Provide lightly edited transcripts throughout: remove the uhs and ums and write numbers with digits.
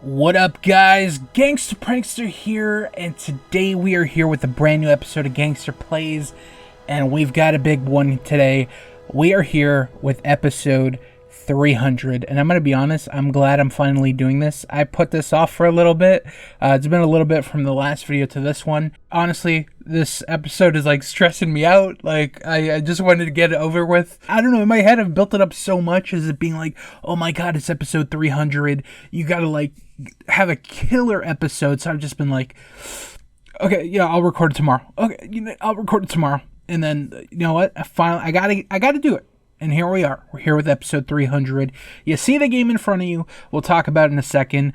What up, guys? GangstaPranksta here, and today we are here with a brand new episode of Gangster Plays, and we've got a big one today. We are here with episode 300, and I'm going to be honest, I'm glad I'm finally doing this. I put this off for a little bit. It's been a little bit from the last video to this one. Honestly, this episode is like stressing me out. Like, I just wanted to get it over with. I don't know, in my head I've built it up so much as it being like, oh my god, it's episode 300. You gotta like have a killer episode. So I've just been like, okay, yeah, I'll record it tomorrow. Okay, I'll record it tomorrow. And then, you know what? I gotta do it. And here we are. We're here with episode 300. You see the game in front of you. We'll talk about it in a second.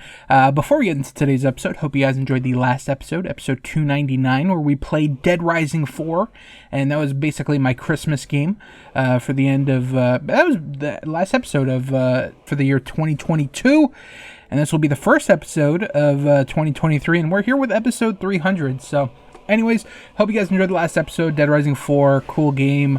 Before we get into today's episode, hope you guys enjoyed the last episode, episode 299, where we played Dead Rising 4. And that was basically my Christmas game for the end of... that was the last episode of for the year 2022. And this will be the first episode of 2023. And we're here with episode 300. So... anyways, hope you guys enjoyed the last episode, Dead Rising 4, cool game,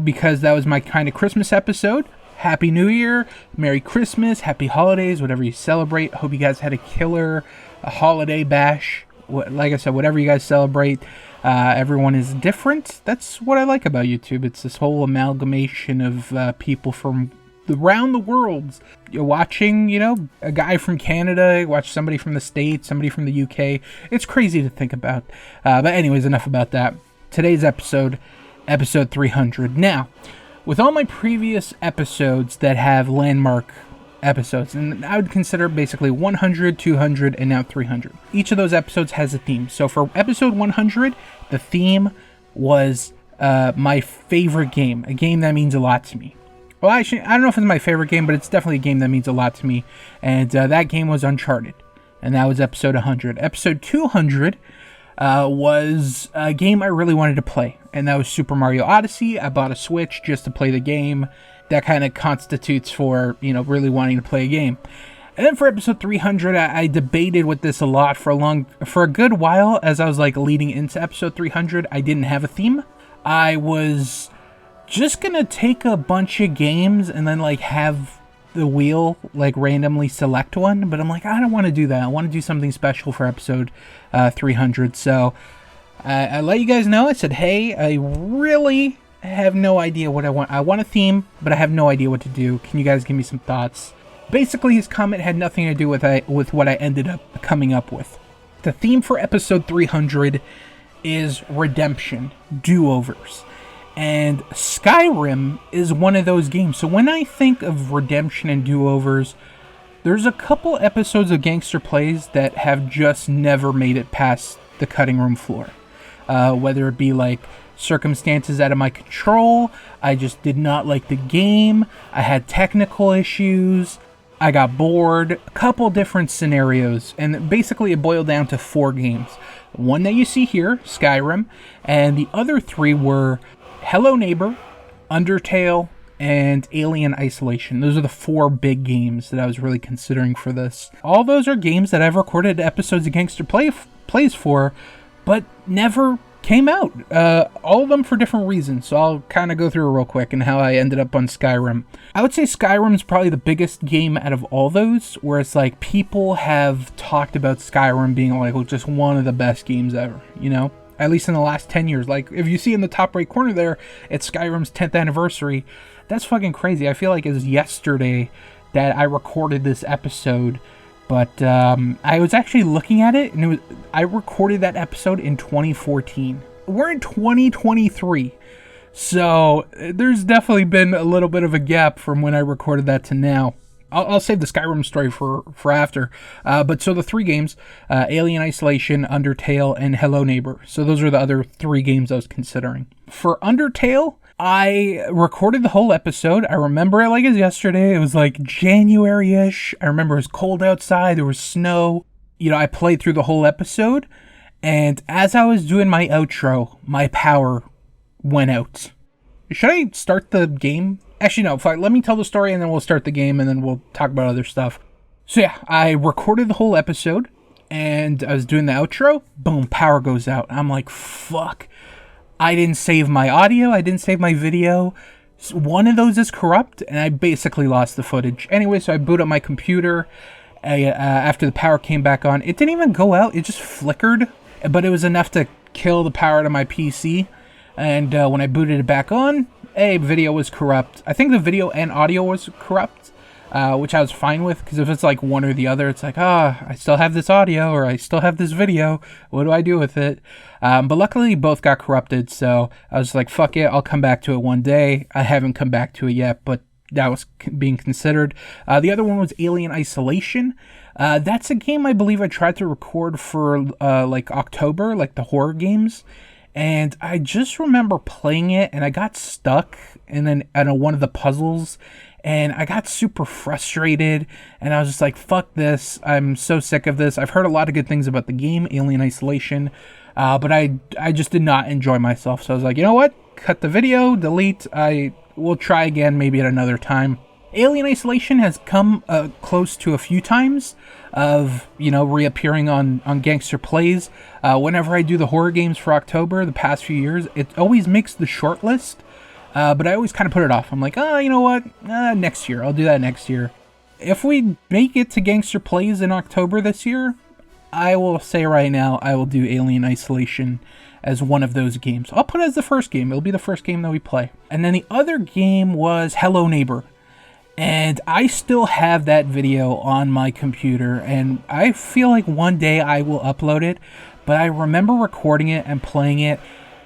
because that was my kind of Christmas episode. Happy New Year, Merry Christmas, Happy Holidays, whatever you celebrate. Hope you guys had a killer holiday bash. Like I said, whatever you guys celebrate, everyone is different. That's what I like about YouTube. It's this whole amalgamation of people from around the world. You're watching, a guy from Canada, watch somebody from the States, somebody from the UK. It's crazy to think about. But anyways, enough about that. Today's episode 300. Now, with all my previous episodes that have landmark episodes, and I would consider basically 100, 200, and now 300. Each of those episodes has a theme. So for episode 100, the theme was my favorite game, a game that means a lot to me. Well, actually, I don't know if it's my favorite game, but it's definitely a game that means a lot to me. And that game was Uncharted. And that was episode 100. Episode 200 was a game I really wanted to play. And that was Super Mario Odyssey. I bought a Switch just to play the game. That kind of constitutes for, really wanting to play a game. And then for episode 300, I debated with this a lot for a good while. As I was like leading into episode 300, I didn't have a theme. I was just gonna take a bunch of games and then like have the wheel like randomly select one, but I'm like, I don't want to do that. I want to do something special for episode 300. So I let you guys know. I said, hey, I really have no idea what I want. I want a theme, but I have no idea what to do. Can you guys give me some thoughts? Basically, his comment had nothing to do with what I ended up coming up with. The theme for episode 300 is redemption, do-overs. And Skyrim is one of those games. So when I think of redemption and do-overs, there's a couple episodes of Gangster Plays that have just never made it past the cutting room floor. Whether it be like circumstances out of my control, I just did not like the game, I had technical issues, I got bored, a couple different scenarios. And basically it boiled down to 4 games. One that you see here, Skyrim, and the other 3 were Hello Neighbor, Undertale, and Alien Isolation. Those are the 4 big games that I was really considering for this. All those are games that I've recorded episodes of Gangster Plays for, but never came out. All of them for different reasons, so I'll kind of go through it real quick and how I ended up on Skyrim. I would say Skyrim's probably the biggest game out of all those, where it's like people have talked about Skyrim being like just one of the best games ever, At least in the last 10 years. Like, if you see in the top right corner there, it's Skyrim's 10th anniversary. That's fucking crazy. I feel like it was yesterday that I recorded this episode. But I was actually looking at it, and I recorded that episode in 2014. We're in 2023. So there's definitely been a little bit of a gap from when I recorded that to now. I'll save the Skyrim story for after. But so the 3 games, Alien Isolation, Undertale, and Hello Neighbor. So those are the other 3 games I was considering. For Undertale, I recorded the whole episode. I remember it like it was yesterday. It was like January-ish. I remember it was cold outside. There was snow. I played through the whole episode. And as I was doing my outro, my power went out. Should I start the game? Actually, no, fine. Let me tell the story and then we'll start the game and then we'll talk about other stuff. So yeah, I recorded the whole episode and I was doing the outro. Boom, power goes out. I'm like, fuck. I didn't save my audio. I didn't save my video. One of those is corrupt and I basically lost the footage. Anyway, so I boot up my computer after the power came back on. It didn't even go out. It just flickered, but it was enough to kill the power to my PC. And when I booted it back on, video was corrupt. I think the video and audio was corrupt, which I was fine with, because if it's like one or the other, it's like, I still have this audio or I still have this video. What do I do with it? But luckily, both got corrupted, so I was like, fuck it, I'll come back to it one day. I haven't come back to it yet, but that was being considered. The other one was Alien Isolation. That's a game I believe I tried to record for like October, like the horror games. And I just remember playing it, and I got stuck, and then one of the puzzles, and I got super frustrated, and I was just like, fuck this, I'm so sick of this. I've heard a lot of good things about the game, Alien Isolation, but I just did not enjoy myself, so I was like, you know what, cut the video, delete, I will try again maybe at another time. Alien Isolation has come close to a few times of, reappearing on Gangster Plays. Whenever I do the horror games for October, the past few years, it always makes the short list, but I always kind of put it off. I'm like, you know what, next year, I'll do that next year. If we make it to Gangster Plays in October this year, I will say right now, I will do Alien Isolation as one of those games. I'll put it as the first game. It'll be the first game that we play. And then the other game was Hello Neighbor. And I still have that video on my computer, and I feel like one day I will upload it, but I remember recording it and playing it,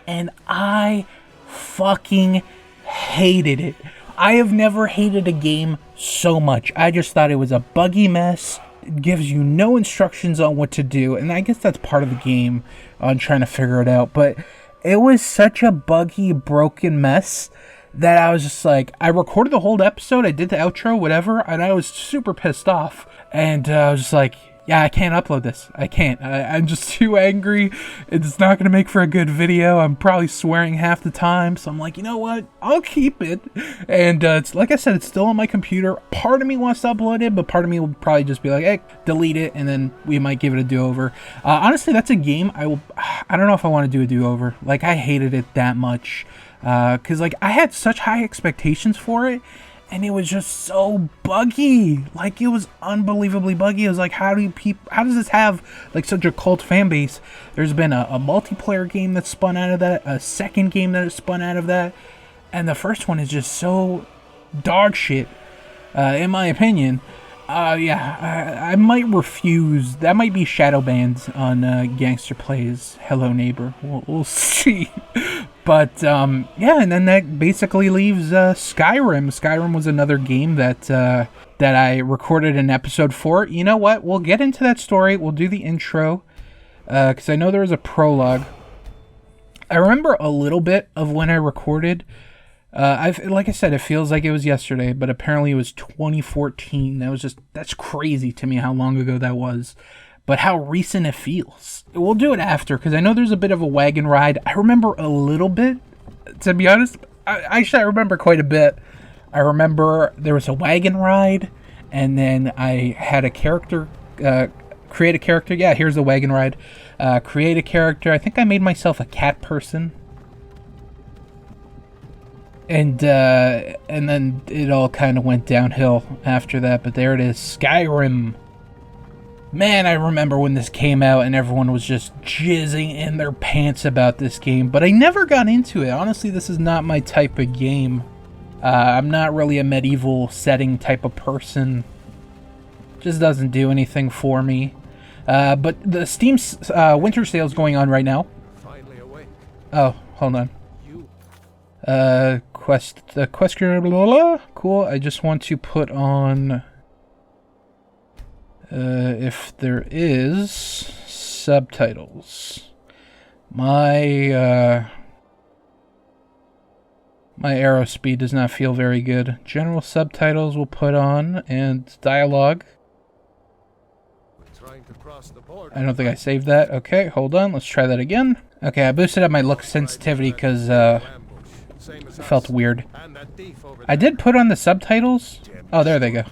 and I fucking hated it. I have never hated a game so much. I just thought it was a buggy mess. It gives you no instructions on what to do, and I guess that's part of the game on trying to figure it out, but it was such a buggy, broken mess that I was just like, I recorded the whole episode, I did the outro, whatever, and I was super pissed off, and I was just like, yeah, I can't upload this, I can't, I'm just too angry, it's not going to make for a good video, I'm probably swearing half the time, so I'm like, you know what, I'll keep it, and it's like I said, it's still on my computer. Part of me wants to upload it, but part of me will probably just be like, hey, delete it, and then we might give it a do-over. Honestly, that's a game I don't know if I want to do a do-over, like, I hated it that much. Because like I had such high expectations for it, and it was just so buggy. Like, it was unbelievably buggy. It was like, how does this have like such a cult fan base? There's been a multiplayer game that's spun out of that, a second game that is spun out of that, and the first one is just so dog shit, in my opinion. I might refuse. That might be shadow banned on Gangster Plays Hello Neighbor. We'll see. But, and then that basically leaves Skyrim. Skyrim was another game that I recorded an episode for. You know what? We'll get into that story. We'll do the intro, because I know there was a prologue. I remember a little bit of when I recorded. Like I said, it feels like it was yesterday, but apparently it was 2014. That's crazy to me how long ago that was, but how recent it feels. We'll do it after, because I know there's a bit of a wagon ride. I remember a little bit, to be honest. I remember quite a bit. I remember there was a wagon ride, and then I had a character, create a character. Yeah, here's the wagon ride. Create a character. I think I made myself a cat person. And then it all kind of went downhill after that, but there it is, Skyrim. Man, I remember when this came out and everyone was just jizzing in their pants about this game, but I never got into it. Honestly, this is not my type of game. I'm not really a medieval setting type of person. Just doesn't do anything for me. But the Steam winter sale is going on right now. Finally awake. Oh, hold on. Question, blah, blah, blah. Cool. I just want to put on, if there is subtitles. My arrow speed does not feel very good. General subtitles we'll put on, and dialogue. Trying to cross the border. I don't think I saved that. Okay, hold on. Let's try that again. Okay, I boosted up my look sensitivity because, it felt weird. I did put on the subtitles. Oh, there they go.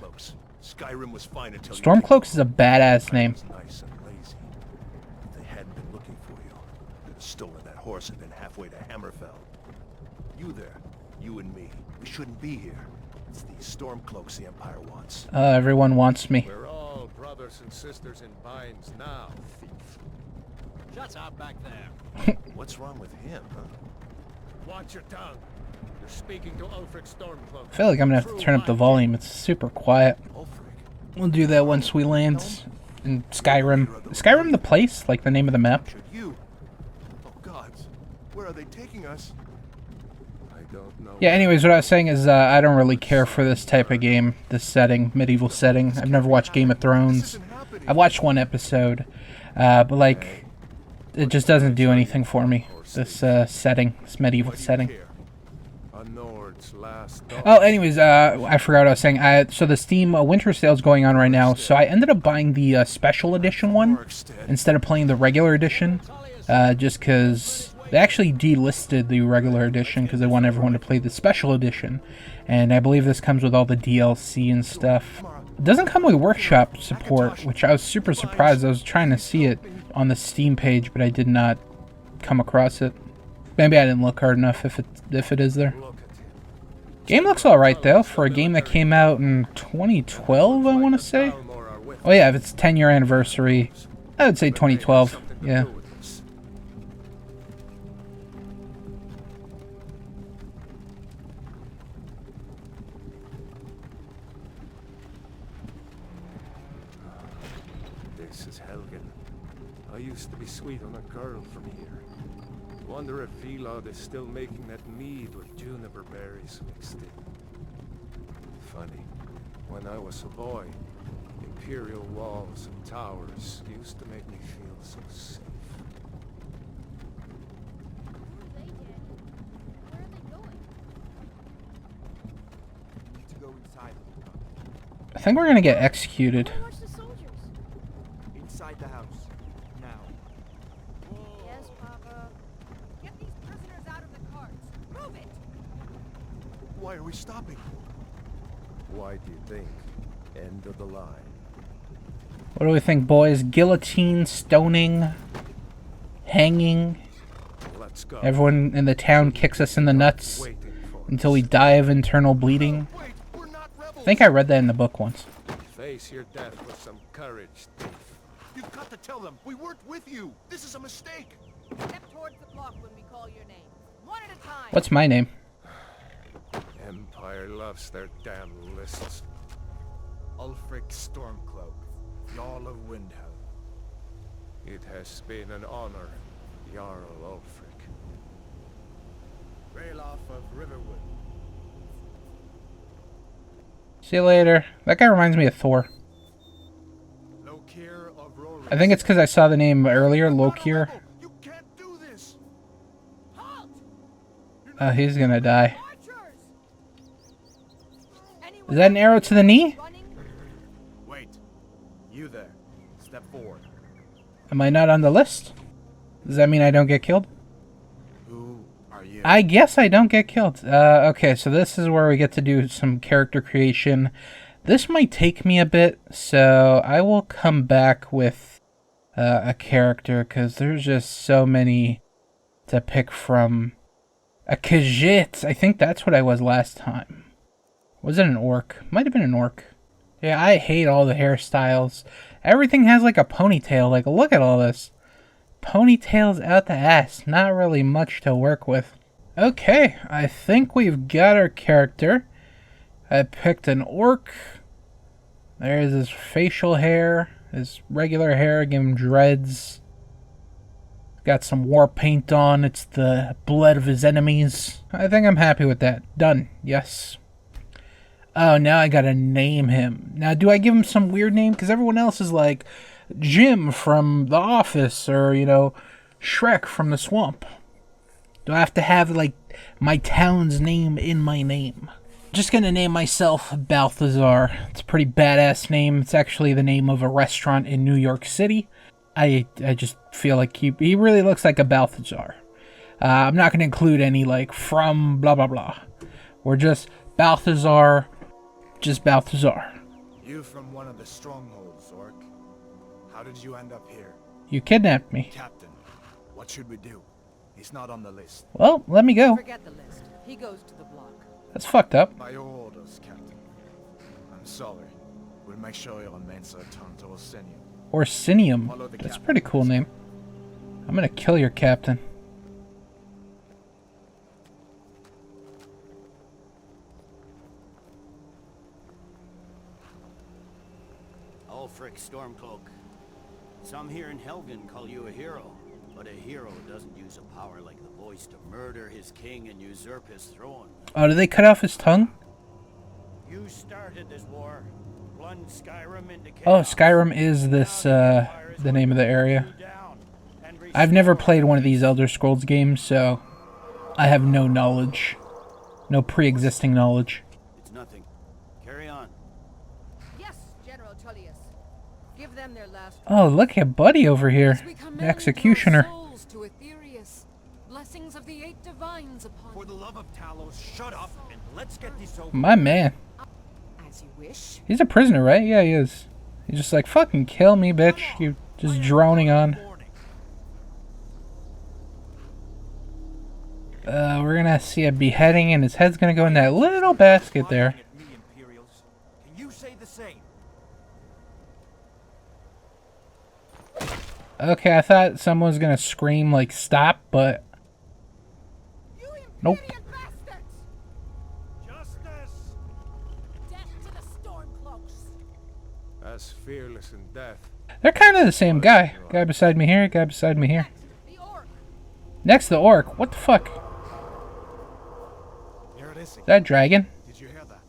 Stormcloaks is a badass name. Nice and lazy. If they hadn't been looking for you, could have stolen that horse and been halfway to Hammerfell. You there, you and me, we shouldn't be here. It's the Stormcloaks the Empire wants. Everyone wants me. We're all brothers and sisters in binds now, thief. Shut up back there. What's wrong with him, huh? Watch your tongue. You're speaking to Ulfric Stormcloak. I feel like I'm gonna have to turn up the volume. It's super quiet. Ulfric. We'll do that once we land in Skyrim. Is Skyrim the place? Like the name of the map? You. Oh gods, where are they taking us? I don't know. Yeah, anyways, what I was saying is I don't really care for this type of game, this setting, medieval setting. I've never watched Game of Thrones. I've watched one episode, but like, it just doesn't do anything for me, this setting, this medieval setting. Oh, anyways, I forgot what I was saying. So the Steam Winter Sale is going on right now, so I ended up buying the Special Edition one instead of playing the regular edition, just because they actually delisted the regular edition because they want everyone to play the Special Edition, and I believe this comes with all the DLC and stuff. It doesn't come with workshop support, which I was super surprised. I was trying to see it on the Steam page, but I did not come across it. Maybe I didn't look hard enough if it is there. Game looks alright though, for a game that came out in 2012, I want to say. Oh yeah, if it's 10-year anniversary, I would say 2012, yeah. This is Helgen. I used to be sweet on a girl from here. Wonder if Elod is still making that mead with juniper berries mixed in. Funny, when I was a boy, imperial walls and towers used to make me feel so safe. I think we're gonna get executed. Inside the house. Now. Yes, Papa. Get these prisoners out of the carts. Move it! Why are we stopping? Why do you think? End of the line. What do we think, boys? Guillotine, stoning, hanging. Let's go. Everyone in the town kicks us in the nuts until we die of internal bleeding. Wait, we're not rebels. I think I read that in the book once. Face your death with some courage, thief. You've got to tell them we weren't with you. This is a mistake. Step towards the block when we call your name. One at a time. What's my name? Empire loves their damn lists. Ulfric Stormcloak, Jarl of Windhelm. It has been an honor, Jarl Ulfric. Ralof of Riverwood. See you later. That guy reminds me of Thor. Lokir of Rorikstead. I think it's because I saw the name earlier, Lokir. You can't do this. Halt! Oh, he's gonna die. Archers! Is that an arrow to the knee? Wait. You there. Step forward. Am I not on the list? Does that mean I don't get killed? Who are you? I guess I don't get killed. Okay, so this is where we get to do some character creation. This might take me a bit, so I will come back with a character, because there's just so many to pick from. A Khajiit! I think that's what I was last time. Was it an orc? Might have been an orc. Yeah, I hate all the hairstyles. Everything has like a ponytail. Like, look at all this. Ponytails out the ass. Not really much to work with. Okay, I think we've got our character. I picked an orc. There's his facial hair. His regular hair, give him dreads. Got some war paint on. It's the blood of his enemies. I think I'm happy with that. Done. Yes. Oh, now I gotta name him. Now, do I give him some weird name? Because everyone else is like Jim from The Office, or, you know, Shrek from The Swamp. Do I have to have, like, my town's name in my name? Just gonna name myself Balthazar. It's a pretty badass name. It's actually the name of a restaurant in New York City. I just feel like he really looks like a Balthazar. I'm not gonna include any, like, from blah blah blah. We're just Balthazar. Just Balthazar. You from one of the strongholds, Orc. How did you end up here? You kidnapped me. Captain, what should we do? He's not on the list. Well, let me go. Forget the list. He goes to the block. That's fucked up. By your orders, Captain. I'm sorry. We'll make sure your men are turned to Orsinium. Orsinium. That's a pretty cool name. I'm gonna kill your captain. Ulfric Stormcloak. Some here in Helgen call you a hero, but a hero doesn't use a power like the voice to murder his king and usurp his throne. Oh, did they cut off his tongue? You started this war. Plunged Skyrim into chaos. Oh, Skyrim is this, the name of the area. I've never played one of these Elder Scrolls games, so I have no knowledge. No pre-existing knowledge. It's nothing. Carry on. Yes, General Tullius. Give them their last. Oh, look at Buddy over here. The executioner. Souls to Aetherius. Blessings of the eight divines upon For the love of Talos, shut up and let's get this over. My man. as you wish. He's a prisoner, right? Yeah, he is. He's just like, fucking kill me, bitch. You just droning on. We're gonna see a beheading, and his head's gonna go in that little basket there. Can you say the same? Okay, I thought someone was gonna scream, like, stop, but... Nope. Bastards! Justice! Death to the Stormcloaks! As fearless in death. They're kind of the same guy. Guy beside me here, guy beside me here. The orc! Next, the orc. What the fuck? Here it is. Is that dragon? Did you hear that?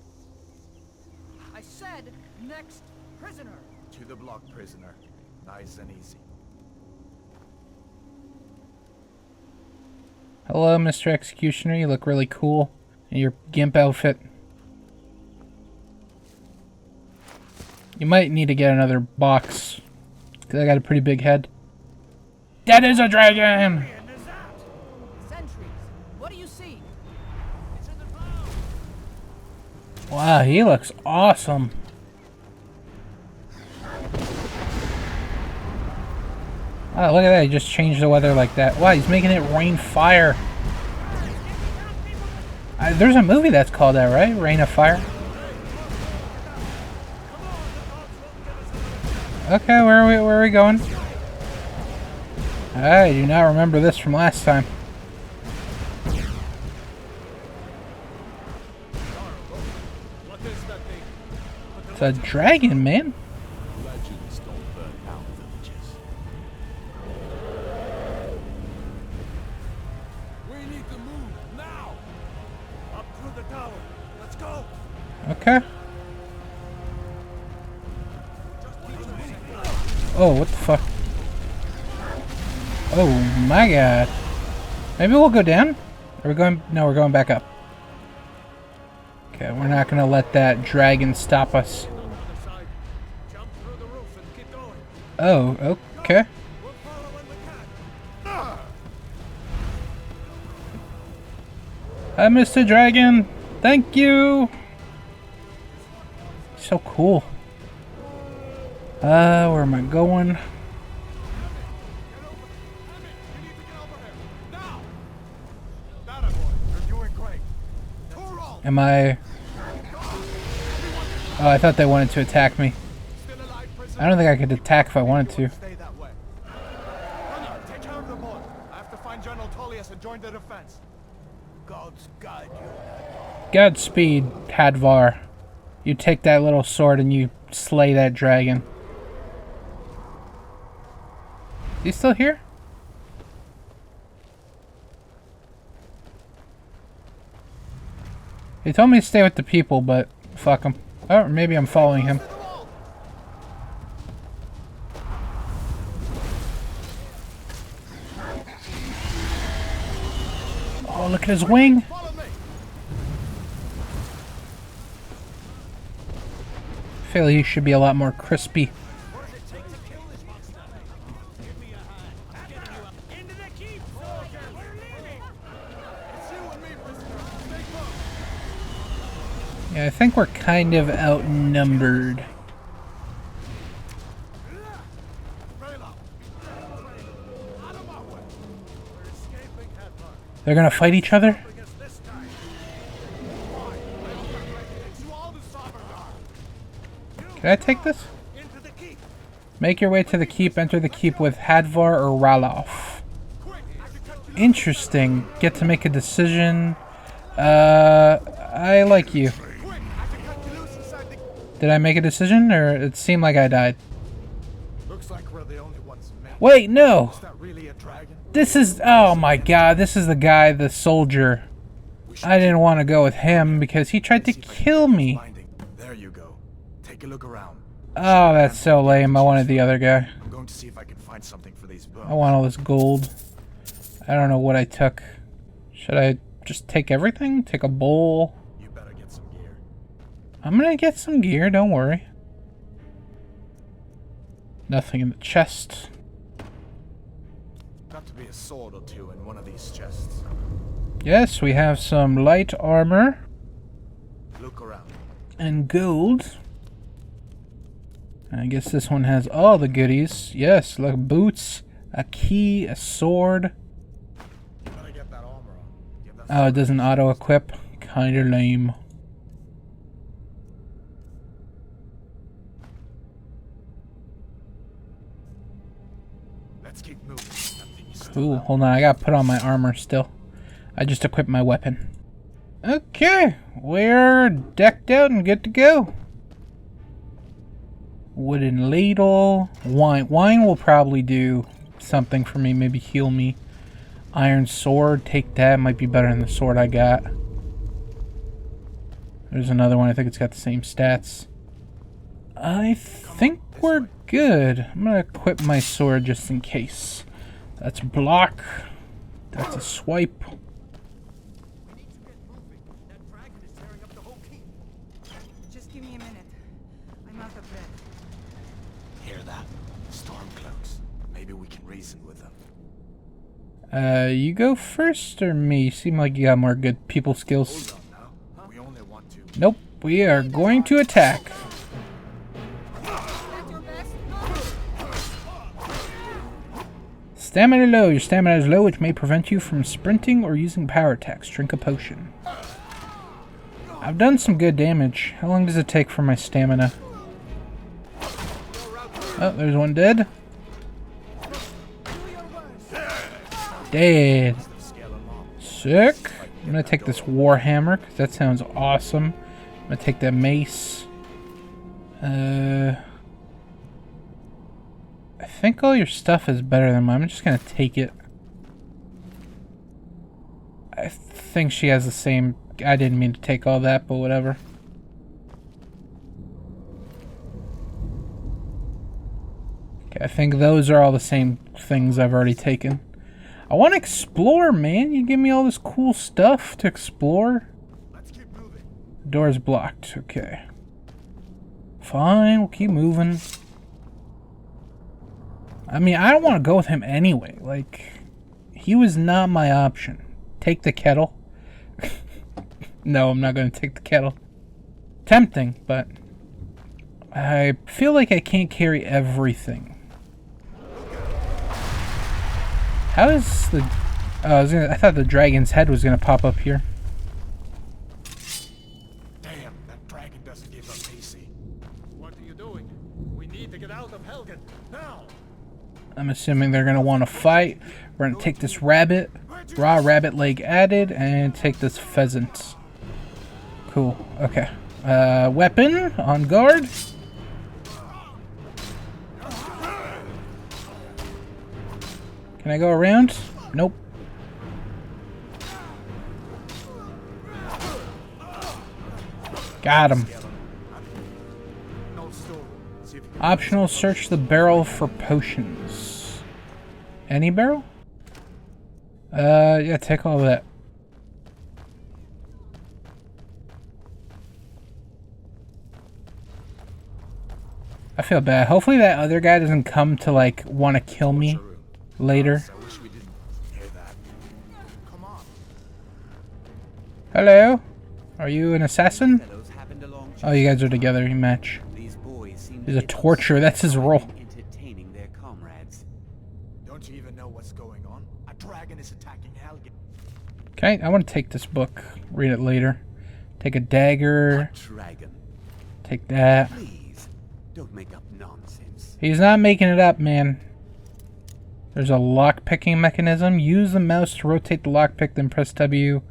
I said next prisoner! To the block, prisoner. Nice and easy. Hello, Mr. Executioner. You look really cool in your gimp outfit. You might need to get another box, because I got a pretty big head. That is a dragon! Sentries, what do you see? Wow, he looks awesome. Wow, look at that. He just changed the weather like that. Wow, he's making it rain fire. There's a movie that's called that, right? Rain of Fire. Okay, where are we going? I do not remember this from last time. It's a dragon, man. Legends don't burn down villages. We need to move now! Up through the tower. Let's go! Okay. Oh, what the fuck? Oh my god. Maybe we'll go down? Are we going? No, we're going back up. Okay, we're not gonna let that dragon stop us. On the other side. Jump through the roof and keep going. Oh, okay. We'll follow when we can. Hi, Mr. Dragon. Thank you. So cool. Where am I going? Am I... Oh, I thought they wanted to attack me. I don't think I could attack if I wanted to. Stay that way. Runner, take care of them all. I have to find General Tullius and join the defense. God's guide you. Godspeed, Hadvar. You take that little sword and you slay that dragon. Is he still here? He told me to stay with the people, but fuck him. Oh, maybe I'm following him. Oh, look at his wing. Follow me. I feel he should be a lot more crispy. Yeah, I think we're kind of outnumbered. They're gonna fight each other? Can I take this? Into the keep. Make your way to the keep. Enter the keep with Hadvar or Ralof. Interesting. Get to make a decision. I like you. Did I make a decision, or it seemed like I died? Looks like we're the only ones made. Wait, no! Is that really a dragon? This is... Oh my god, this is the guy, the soldier. I didn't want to go with him because he tried to kill me. There you go. Take a look around. Oh, that's so lame. I wanted the other guy. I'm going to see if I can find something for these bones. I want all this gold. I don't know what I took. Should I just take everything? Take a bowl? You better get some gear. I'm gonna get some gear, don't worry. Nothing in the chest. Got to be a sword or two in one of these chests. Yes, we have some light armor. Look around. And gold. I guess this one has all the goodies. Yes, like boots, a key, a sword. Better get that armor on. Get that Oh, it doesn't auto-equip. Kinda lame. Let's keep moving. That thing is still Ooh, out. hold on, I gotta put on my armor still. I just equipped my weapon. Okay, we're decked out and good to go. Wooden ladle. Wine. Wine will probably do something for me, maybe heal me. Iron sword, take that. Might be better than the sword I got. There's another one, I think it's got the same stats. I think we're good. I'm gonna equip my sword just in case. That's a block. That's a swipe. Just give me a minute. I'm out of breath. Hear that? Stormcloaks. Maybe we can reason with them. You go first or me? You seem like you got more good people skills. Hold on now. We only want to. Nope, we are going to attack. That's your best? Stamina low. Your stamina is low, which may prevent you from sprinting or using power attacks. Drink a potion. I've done some good damage. How long does it take for my stamina? Oh, there's one dead. Dead. Sick. I'm gonna take this warhammer because that sounds awesome. I'm gonna take that mace. I think all your stuff is better than mine. I'm just gonna take it. I think she has the same. I didn't mean to take all that, but whatever. Okay, I think those are all the same things I've already taken. I want to explore, man. You give me all this cool stuff to explore. Let's keep moving. Door's blocked. Okay. Fine, we'll keep moving. I mean, I don't want to go with him anyway. Like, he was not my option. Take the kettle. No, I'm not going to take the kettle. Tempting, but I feel like I can't carry everything. How is the... Oh, I thought the dragon's head was going to pop up here. Damn, that dragon doesn't give up easy. What are you doing? We need to get out of Helgen now. I'm assuming they're going to want to fight. We're going to take this rabbit. Raw rabbit leg added. And take this pheasant. Cool. Okay. Weapon on guard. Can I go around? Nope. Got him. No story. See if you can Optional, search the barrel for potions. Any barrel? Yeah, take all of that. I feel bad. Hopefully that other guy doesn't come to, like, want to kill me later. I wish we didn't hear that. Come on. Hello? Are you an assassin? Oh, you guys are together. You match. He's a torturer. That's his role. Entertaining their comrades. Don't you even know what's going on? A dragon is attacking Helgen. Okay, I want to take this book. Read it later. Take a dagger. Dragon, Take that. please. Don't make up nonsense. He's not making it up, man. There's a lock-picking mechanism. Use the mouse to rotate the lockpick, then press W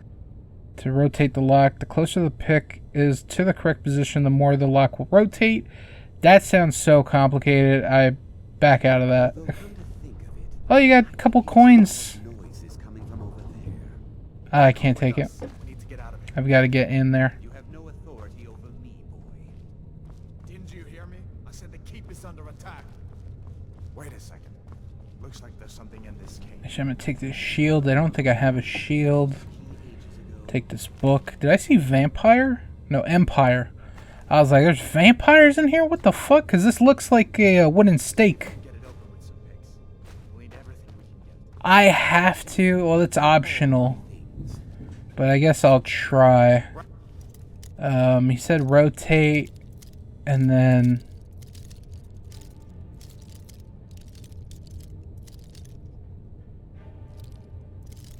to rotate the lock. The closer the pick is to the correct position, the more the lock will rotate. That sounds so complicated. I back out of that. Oh, you got a couple coins. I can't take it. We need to get out of here. I've got to get in there. You have no authority over me, boy. Didn't you hear me? I said the keep is under attack. Wait a second. Looks like there's something in this cage. Actually, I'm going to take this shield. I don't think I have a shield. Take this book. Did I see vampire? No, empire. I was like, there's vampires in here? What the fuck? Because this looks like a wooden stake. Get it open with some picks. We'll need everything we can get. I have to. Well, it's optional. But I guess I'll try. He said rotate. And then...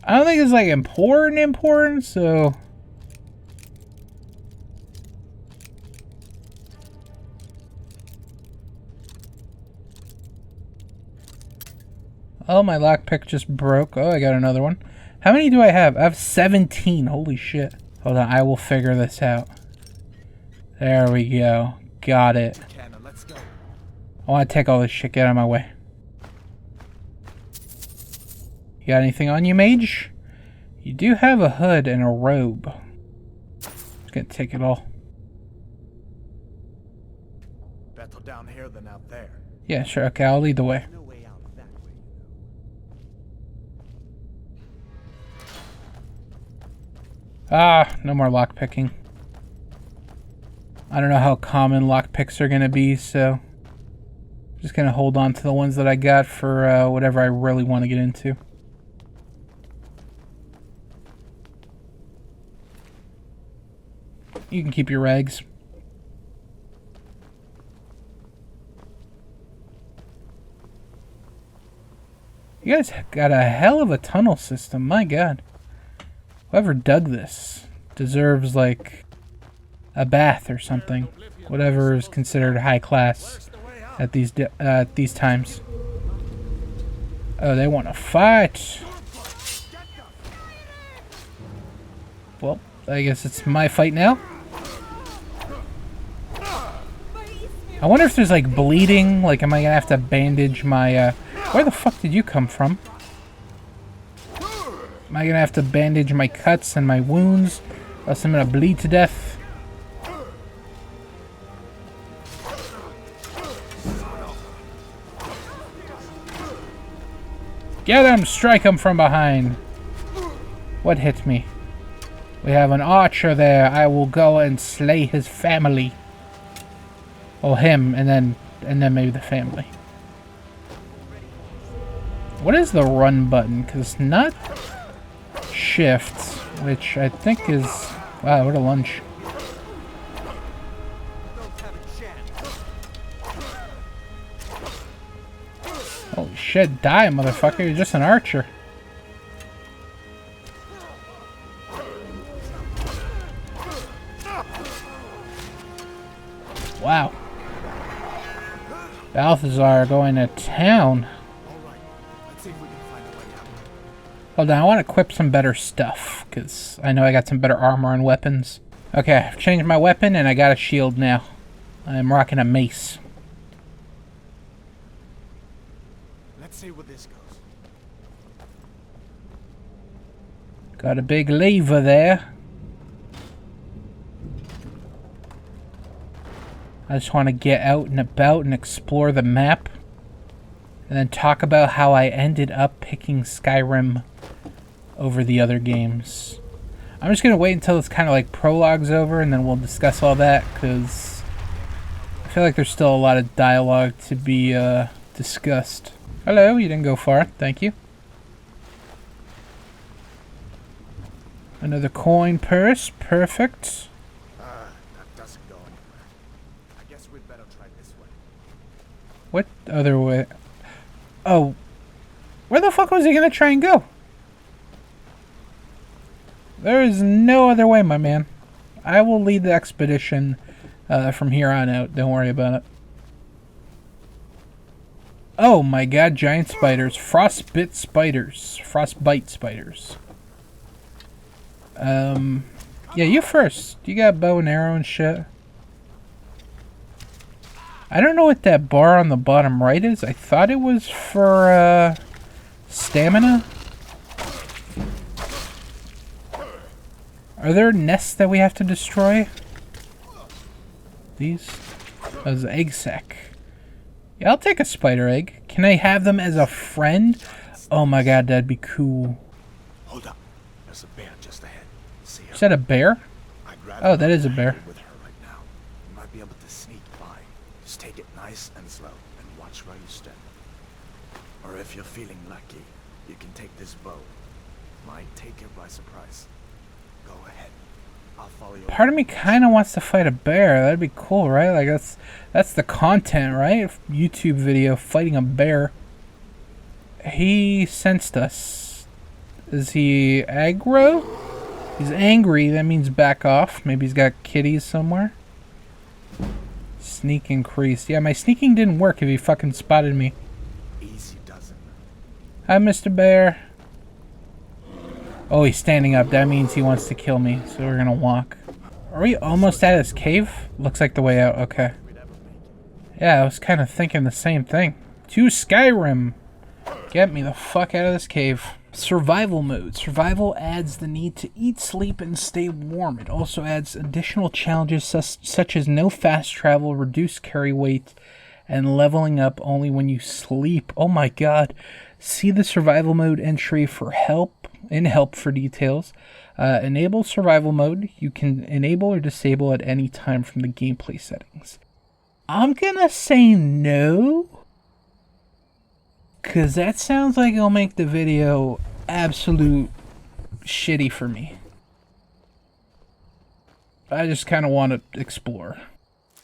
I don't think it's like important, so... Oh, my lockpick just broke. Oh, I got another one. How many do I have? I have 17. Holy shit. Hold on, I will figure this out. There we go. Got it. Cannon, let's go. I want to take all this shit. Get out of my way. You got anything on you, mage? You do have a hood and a robe. Just gonna take it all. Better down here than out there. Yeah, sure. Okay, I'll lead the way. No way out that way. Ah, no more lockpicking. I don't know how common lockpicks are gonna be, so... I'm just gonna hold on to the ones that I got for whatever I really want to get into. You can keep your rags. You guys got a hell of a tunnel system, my god. Whoever dug this deserves, like, a bath or something. Whatever is considered high class at these times. Oh, they want to fight. Well, I guess it's my fight now. I wonder if there's, like, bleeding. Like, am I gonna have to bandage my, where the fuck did you come from? Am I gonna have to bandage my cuts and my wounds? Or else I'm gonna bleed to death. Get him! Strike him from behind! What hit me? We have an archer there. I will go and slay his family. Or him, and then maybe the family. What is the run button? Because it's not shift, which I think is... Wow, what a lunge. Holy shit, die, motherfucker. You're just an archer. Wow. Balthazar going to town. Hold on, I want to equip some better stuff, because I know I got some better armor and weapons. Okay, I've changed my weapon, and I got a shield now. I'm rocking a mace. Let's see where this goes. Got a big lever there. I just want to get out and about and explore the map. And then talk about how I ended up picking Skyrim over the other games. I'm just going to wait until it's kind of like prologue's over and then we'll discuss all that, because I feel like there's still a lot of dialogue to be discussed. Hello, you didn't go far. Thank you. Another coin purse. Perfect. That doesn't go anywhere. I guess we'd better try this way. What other way? Oh, where the fuck was he gonna try and go? There is no other way, my man. I will lead the expedition from here on out. Don't worry about it. Oh my god, giant spiders. Frostbite spiders. Frostbite spiders. Yeah, you first. You got bow and arrow and shit. I don't know what that bar on the bottom right is. I thought it was for, stamina. Are there nests that we have to destroy? These? Oh, it's an egg sack. Yeah, I'll take a spider egg. Can I have them as a friend? Oh my god, that'd be cool. Hold up. There's a bear just ahead. See her? Is that a bear? Oh, that is a bear. With her right now. You might be able to sneak by. Just take it nice and slow and watch where you step. Or if you're feeling lucky, you can take this bow. Might take her by surprise. Go ahead. I'll follow you. Part of me kind of wants to fight a bear. That'd be cool, right? Like that's the content, right? YouTube video fighting a bear. He sensed us. Is he aggro? He's angry. That means back off. Maybe he's got kitties somewhere. Sneak increased. Yeah, my sneaking didn't work if he fucking spotted me. Easy doesn't. Hi, Mr. Bear. Oh, he's standing up. That means he wants to kill me. So we're gonna walk. Are we almost at his cave? Looks like the way out. Okay. Yeah, I was kind of thinking the same thing. To Skyrim. Get me the fuck out of this cave. Survival mode. Survival adds the need to eat, sleep, and stay warm. It also adds additional challenges such as no fast travel, reduced carry weight, and leveling up only when you sleep. Oh my god. See the survival mode entry for help for details. Enable survival mode. You can enable or disable at any time from the gameplay settings. I'm gonna say no. Because that sounds like it'll make the video absolute shitty for me. I just kind of want to explore.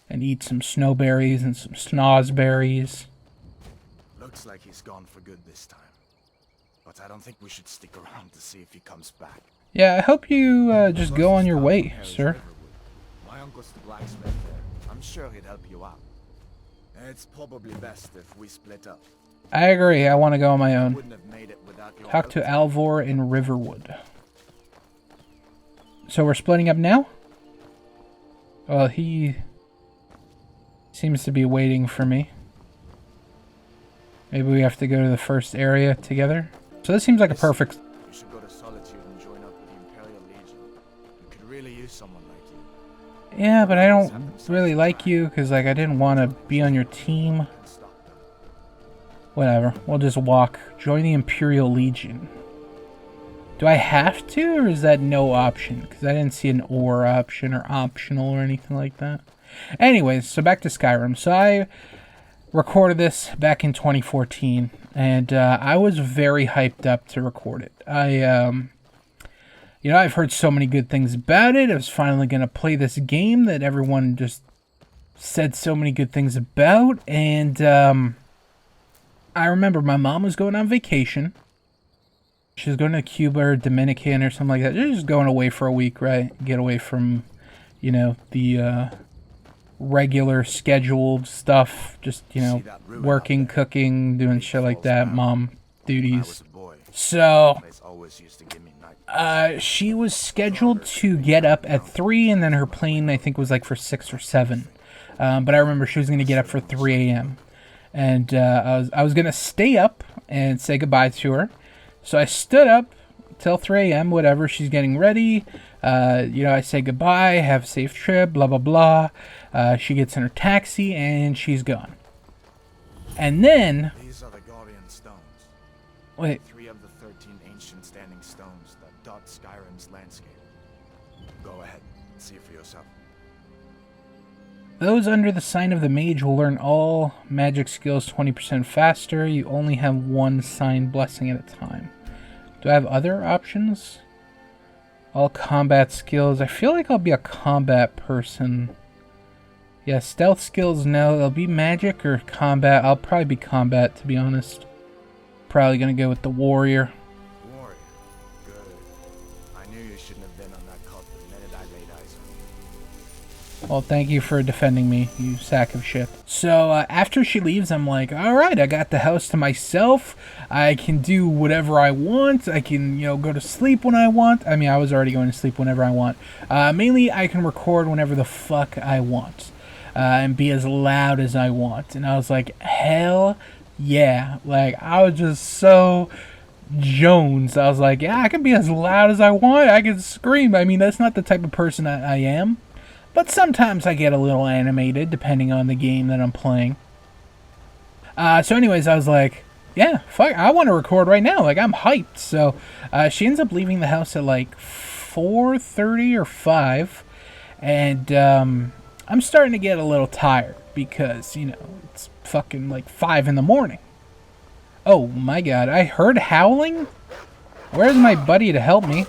And eat some snowberries and some snozberries. Looks like he's gone for good this time. But I don't think we should stick around to see if he comes back. Yeah, I hope you just go on your way, sir. My uncle's the blacksmith there. I'm sure he'd help you out. It's probably best if we split up. I agree. I want to go on my own. Wouldn't have made it without your Talk to help. Alvor in Riverwood. So we're splitting up now? Well, he seems to be waiting for me. Maybe we have to go to the first area together. So this seems like a perfect... You should go to Solitude and join up with the Imperial Legion. We could really use someone like you. Yeah, but I don't really like you because like I didn't want to be on your team. Whatever. We'll just walk. Join the Imperial Legion. Do I have to, or is that no option? Because I didn't see an or option or optional or anything like that. Anyways, so back to Skyrim. So I recorded this back in 2014, and I was very hyped up to record it. You know, I've heard so many good things about it. I was finally going to play this game that everyone just said so many good things about, and I remember my mom was going on vacation. She was going to Cuba or Dominican or something like that. She was just going away for a week, right? Get away from, you know, the regular scheduled stuff. Just, you know, working, cooking, doing shit like that. Mom duties. So, she was scheduled to get up at 3, and then her plane, I think, was like for 6 or 7. But I remember she was going to get up for 3 a.m. And I was going to stay up and say goodbye to her. So I stood up till 3 a.m., whatever. She's getting ready. You know, I say goodbye, have a safe trip, blah, blah, blah. She gets in her taxi, and she's gone. And then... These are the Guardian Stones. Wait. 3 of the 13 ancient standing stones that dot Skyrim's landscape. Go ahead, see for yourself. Those under the sign of the mage will learn all magic skills 20% faster. You only have one sign blessing at a time. Do I have other options? All combat skills. I feel like I'll be a combat person. Yeah, stealth skills, no. It'll be magic or combat. I'll probably be combat, to be honest. Probably gonna go with the warrior. Warrior. Good. I knew you shouldn't have been on that cult the minute I laid eyes on you. Well, thank you for defending me, you sack of shit. So, after she leaves, I'm like, alright, I got the house to myself. I can do whatever I want. I can, go to sleep when I want. I mean, I was already going to sleep whenever I want. Mainly, I can record whenever the fuck I want. And be as loud as I want. And I was like, hell yeah. Like, I was just so Jones. I was like, yeah, I can be as loud as I want. I can scream. I mean, that's not the type of person I am. But sometimes I get a little animated, depending on the game that I'm playing. So anyways, I was like, yeah, fuck, I want to record right now. Like, I'm hyped. So she ends up leaving the house at like 4:30 or 5. And I'm starting to get a little tired because, it's fucking like 5 in the morning. Oh my god, I heard howling? Where's my buddy to help me?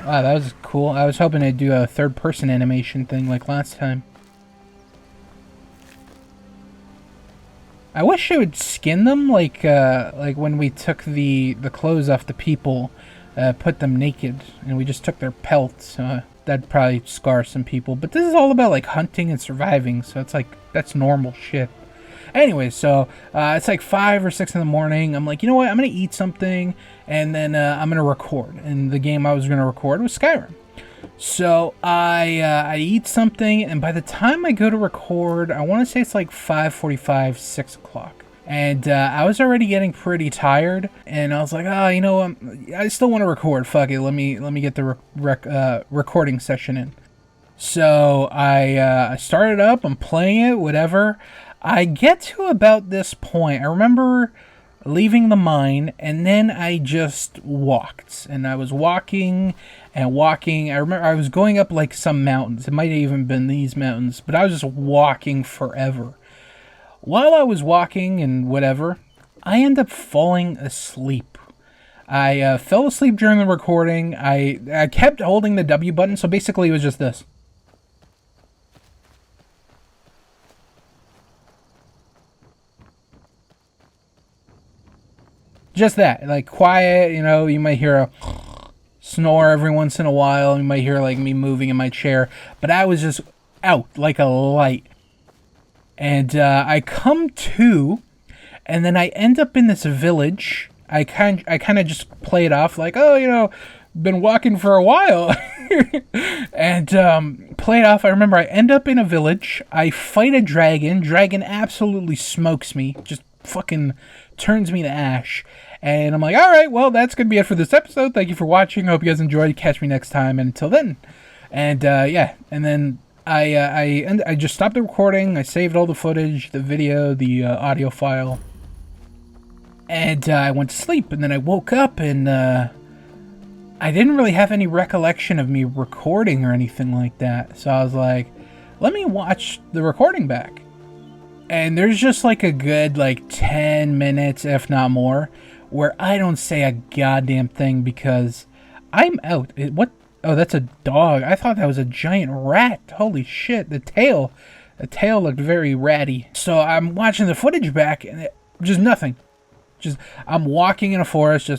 Wow, that was cool. I was hoping to do a third-person animation thing like last time. I wish I would skin them like when we took the clothes off the people, put them naked, and we just took their pelts. That'd probably scar some people. But this is all about like hunting and surviving, so it's like that's normal shit. Anyway, so it's like 5 or 6 in the morning. I'm like, you know what? I'm going to eat something, and then I'm going to record. And the game I was going to record was Skyrim. So I eat something, and by the time I go to record, I want to say it's like 5:45, 6 o'clock. And I was already getting pretty tired, and I was like, oh, I still want to record. Fuck it, let me get the recording session in. So I started up. I'm playing it, whatever. I get to about this point. I remember leaving the mine, and then I just walked. And I was walking and walking. I remember I was going up like some mountains. It might have even been these mountains, but I was just walking forever. While I was walking and whatever, I end up falling asleep. I fell asleep during the recording. I kept holding the W button, so basically it was just this. Just that, like quiet, you might hear a snore every once in a while. You might hear like me moving in my chair, but I was just out like a light. And I come to, and then I end up in this village. I kind of just play it off like, oh, been walking for a while. And play it off. I remember I end up in a village. I fight a dragon. Dragon absolutely smokes me. Just fucking turns me to ash. And I'm like, all right, well, that's going to be it for this episode. Thank you for watching. I hope you guys enjoyed. Catch me next time. And until then. And, yeah. And then I just stopped the recording. I saved all the footage, the video, the audio file. And I went to sleep. And then I woke up and I didn't really have any recollection of me recording or anything like that. So I was like, let me watch the recording back. And there's just like a good 10 minutes, if not more, where I don't say a goddamn thing because I'm out. What? Oh, that's a dog. I thought that was a giant rat. Holy shit, the tail looked very ratty. So I'm watching the footage back and just nothing. Just, I'm walking in a forest,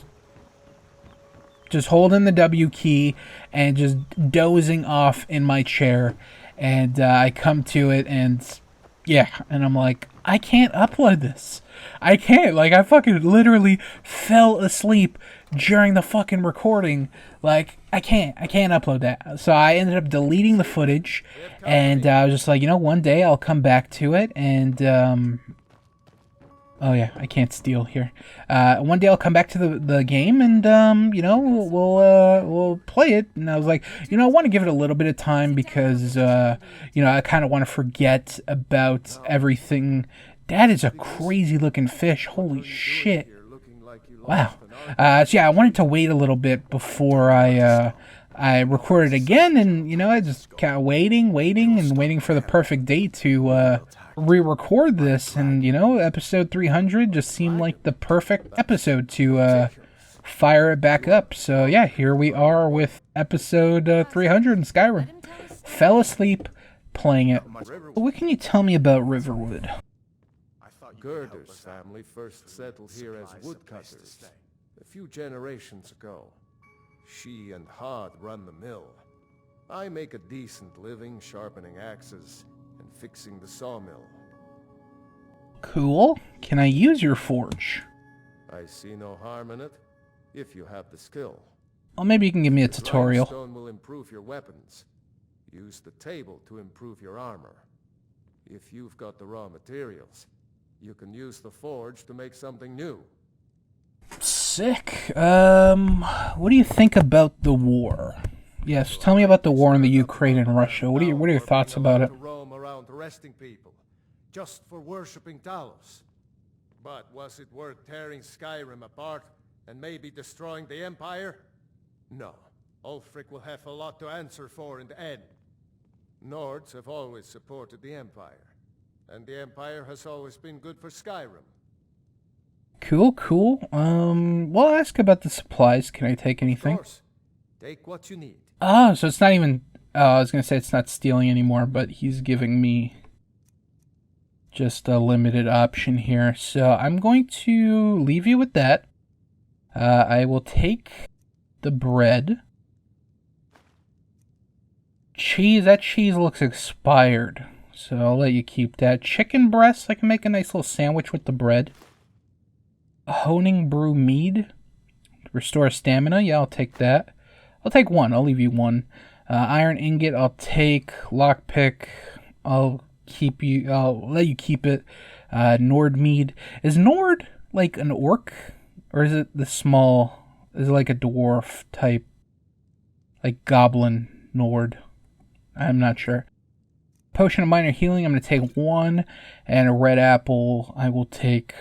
just holding the W key and just dozing off in my chair. And I come to it and yeah, and I'm like, I can't upload this. I can't. I fucking literally fell asleep during the fucking recording. I can't upload that. So I ended up deleting the footage, and I was just like, one day I'll come back to it, and, oh yeah, I can't steal here. One day I'll come back to the game, and, we'll play it. And I was like, I want to give it a little bit of time because, I kind of want to forget about everything. That is a crazy looking fish. Holy shit. Wow. So yeah, I wanted to wait a little bit before I recorded again, and, I just kept waiting for the perfect date to, re-record this, and episode 300 just seemed like the perfect episode to fire it back up. So yeah, here we are with episode 300 in Skyrim. Fell asleep playing it. What can you tell me about Riverwood? Gerder's family first settled here as woodcutters a few generations ago. She and Hod run the mill. I make a decent living sharpening axes and fixing the sawmill. Cool. Can I use your forge? I see no harm in it, if you have the skill. Well, maybe you can give me a The tutorial. limestone will improve your weapons. Use the table to improve your armor. If you've got the raw materials, you can use the forge to make something new. Sick. What do you think about the war? Yes, tell me about the war in the Ukraine and Russia. What are your thoughts about it? To roam around arresting people, just for worshipping Talos. But was it worth tearing Skyrim apart and maybe destroying the Empire? No. Ulfric will have a lot to answer for in the end. Nords have always supported the Empire, and the Empire has always been good for Skyrim. Cool. Well, I'll ask about the supplies. Can I take anything? Of course. Take what you need. Oh, so it's not even... I was going to say it's not stealing anymore, but he's giving me just a limited option here. So I'm going to leave you with that. I will take the bread. Cheese. That cheese looks expired, so I'll let you keep that. Chicken breast. I can make a nice little sandwich with the bread. Honing brew mead. Restore stamina. Yeah, I'll take that. I'll take one. I'll leave you one. Iron ingot. I'll take. Lockpick. I'll let you keep it. Nord mead. Is Nord like an orc, or is it the small? Is it like a dwarf type, like goblin Nord? I'm not sure. Potion of minor healing. I'm gonna take one, and a red apple. I will take.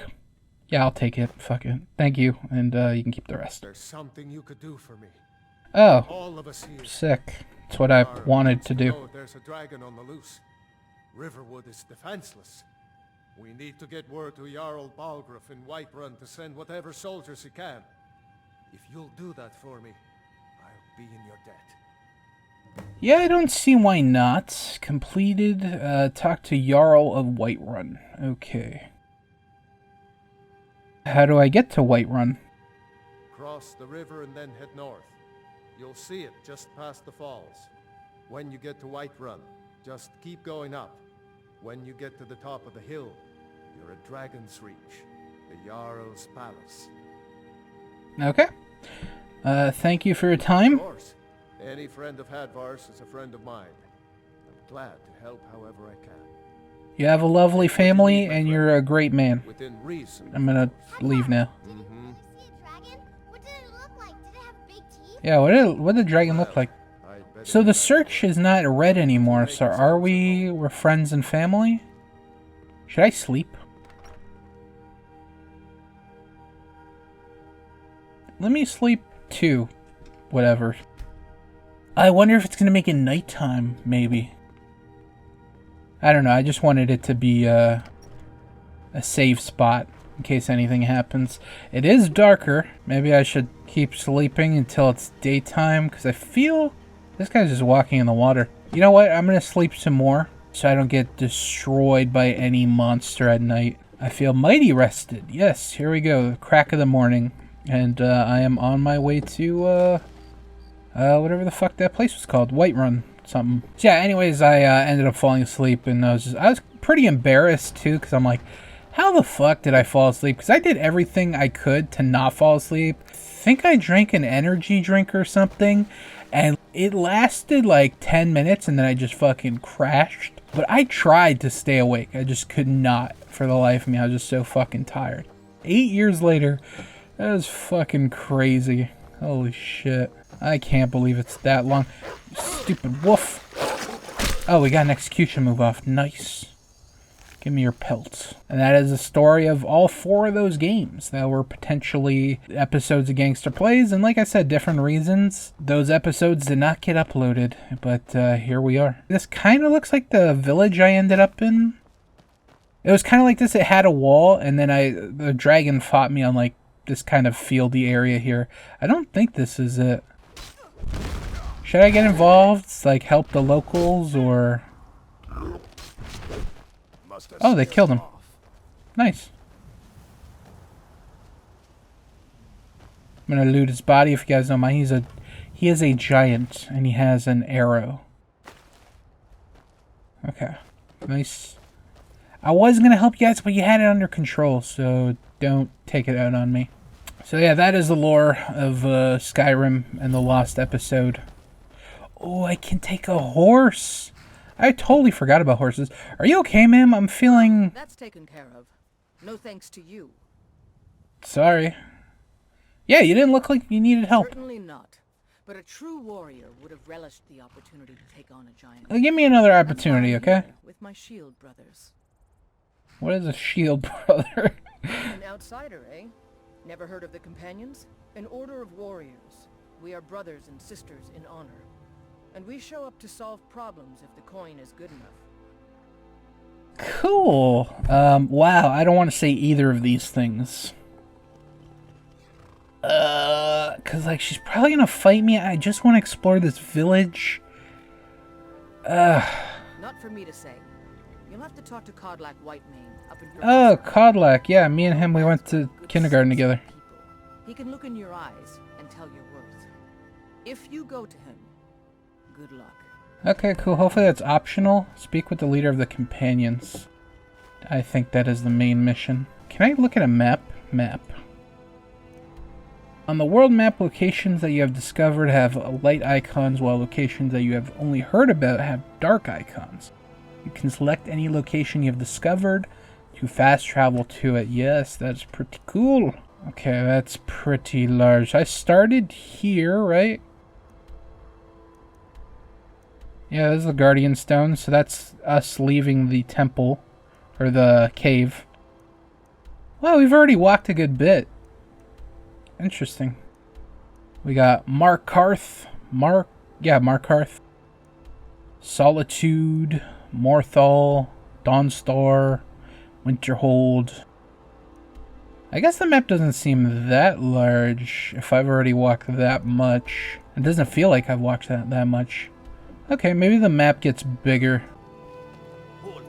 Yeah, I'll take it. Fuck it. Thank you, and you can keep the rest. There's something you could do for me. Oh, All of us here. sick. That's what I wanted to do. know there's a dragon on the loose. Riverwood is defenseless. We need to get word to Jarl Balgruuf in Whiterun to send whatever soldiers he can. If you'll do that for me, I'll be in your debt. Yeah, I don't see why not. Completed. Talk to Jarl of Whiterun. Okay. How do I get to Whiterun? Cross the river and then head north. You'll see it just past the falls. When you get to Whiterun, just keep going up. When you get to the top of the hill, you're at Dragon's Reach, the Jarl's palace. Okay. Thank you for your time. Of course. Any friend of Hadvar's is a friend of mine. I'm glad to help however I can. You have a lovely family, and you're a great man. Within reason. I'm gonna leave now. Mm-hmm. See a dragon? What did it look like? Did it have big teeth? Yeah, what did the dragon look like? So the search is not red anymore, so we're friends and family? Should I sleep? Let me sleep too. Whatever. I wonder if it's gonna make it nighttime, maybe. I don't know, I just wanted it to be a safe spot in case anything happens. It is darker. Maybe I should keep sleeping until it's daytime, because I feel this guy's just walking in the water. You know what? I'm gonna sleep some more so I don't get destroyed by any monster at night. I feel mighty rested. Yes, here we go. Crack of the morning. And I am on my way to whatever the fuck that place was called. Whiterun something. So yeah, anyways, I ended up falling asleep, and I was pretty embarrassed too, because I'm like, how the fuck did I fall asleep? Because I did everything I could to not fall asleep. I think I drank an energy drink or something, and it lasted like 10 minutes, and then I just fucking crashed. But I tried to stay awake. I just could not for the life of me. I was just so fucking tired. 8 years later, that was fucking crazy. Holy shit. I can't believe it's that long. Stupid wolf. Oh, we got an execution move off. Nice. Give me your pelt. And that is the story of all 4 of those games that were potentially episodes of Gangster Plays. And like I said, different reasons. Those episodes did not get uploaded, but here we are. This kind of looks like the village I ended up in. It was kind of like this. It had a wall, and then the dragon fought me on like this kind of fieldy area here. I don't think this is it. Should I get involved? Like help the locals, or... Oh, they killed him. Nice. I'm gonna loot his body if you guys don't mind. He is a giant, and he has an arrow. Okay. Nice. I was going to help you guys, but you had it under control, so don't take it out on me. So yeah, that is the lore of Skyrim and the Lost episode. Oh, I can take a horse. I totally forgot about horses. Are you okay, ma'am? I'm feeling... That's taken care of. No thanks to you. Sorry. Yeah, you didn't look like you needed help. Certainly not. But a true warrior would have relished the opportunity to take on a giant. Give me another opportunity, okay? With my shield brothers. What is a shield brother? An outsider, eh? Never heard of the companions? An order of warriors. We are brothers and sisters in honor. And we show up to solve problems if the coin is good enough. Cool. Wow, I don't want to say either of these things. Cause like she's probably gonna fight me. I just want to explore this village. Not for me to say. You'll have to talk to Codlack Whitemane up in your Oh, Codlack. Yeah, me and him, we went to kindergarten together. He can look in your eyes and tell your worth. If you go to him, good luck. Okay, cool. Hopefully that's optional. Speak with the leader of the companions. I think that is the main mission. Can I look at a map? Map. On the world map, locations that you have discovered have light icons, while locations that you have only heard about have dark icons. You can select any location you have discovered to fast travel to it. Yes, that's pretty cool. Okay, that's pretty large. I started here, right? Yeah, this is the Guardian Stone, so that's us leaving the temple, or the cave. Well, we've already walked a good bit. Interesting. We got Markarth, Markarth, Solitude, Morthal, Dawnstar, Winterhold. I guess the map doesn't seem that large if I've already walked that much. It doesn't feel like I've walked that much. Okay, maybe the map gets bigger. Halt.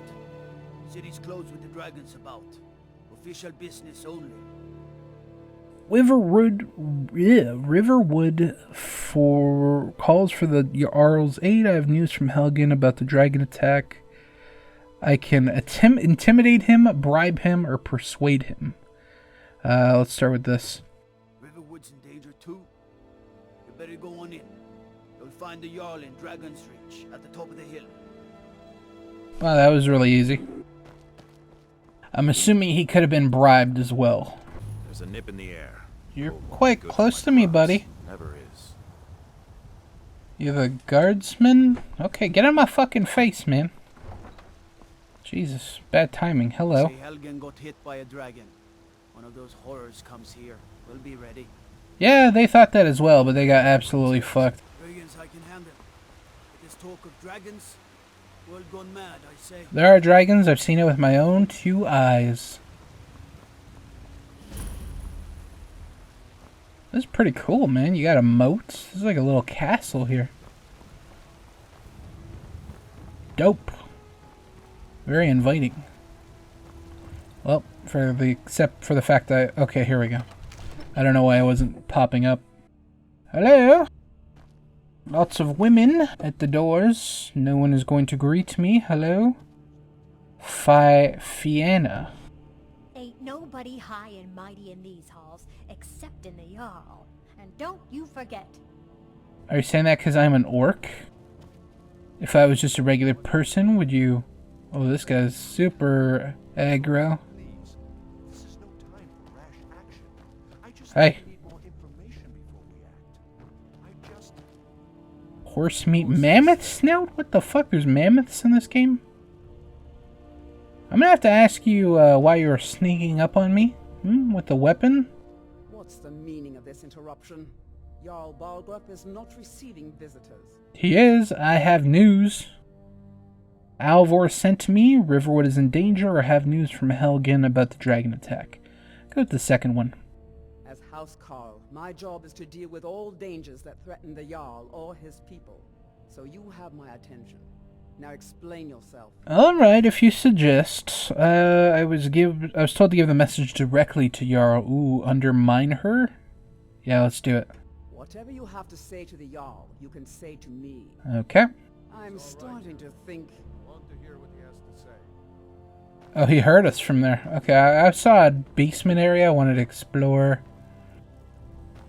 City's closed with the dragons about. Official business only. Riverwood calls for the Jarl's aid. I have news from Helgen about the dragon attack. I can intimidate him, bribe him, or persuade him. Let's start with this. Riverwood's in danger too. You better go on in. You'll find the Jarl in Dragon's Reach at the top of the hill. Wow, that was really easy. I'm assuming he could have been bribed as well. There's a nip in the air. You're quite close to me, buddy. Never is. You're the guardsman? Okay, get out of my fucking face, man. Jesus, bad timing. Hello. Say Helgen got hit by a dragon. One of those horrors comes here. We'll be ready. Yeah, they thought that as well, but they got absolutely fucked. Dragons I can handle. This talk of dragons, world gone mad, I say. There are dragons. I've seen it with my own 2 eyes. This is pretty cool, man. You got a moat. This is like a little castle here. Dope. Very inviting. Well, except for the fact that... Okay, here we go. I don't know why I wasn't popping up. Hello? Lots of women at the doors. No one is going to greet me. Hello? Fianna. Ain't nobody high and mighty in these halls, except in the Jarl. And don't you forget. Are you saying that because I'm an orc? If I was just a regular person, would you... Oh, this guy's super aggro. Please. This is no time for rash action. I just Hey. need more information before we act. I just... Horse meat mammoth snout? What the fuck? There's mammoths in this game? I'm gonna have to ask you why you were sneaking up on me. With the weapon? What's the meaning of this interruption? Jarl Balgrup is not receiving visitors. He is. I have news. Alvor sent me. Riverwood is in danger, or have news from Helgen about the dragon attack. Go with the second one. As House Carl, my job is to deal with all dangers that threaten the Jarl or his people. So you have my attention. Now explain yourself. Alright, if you suggest. I was told to give the message directly to Jarl. Ooh, undermine her? Yeah, let's do it. What Whatever you have to say to the Jarl, you can say to me. Okay. I'm starting to think... Want to hear what he has to say? Oh, he heard us from there. Okay, I saw a basement area I wanted to explore.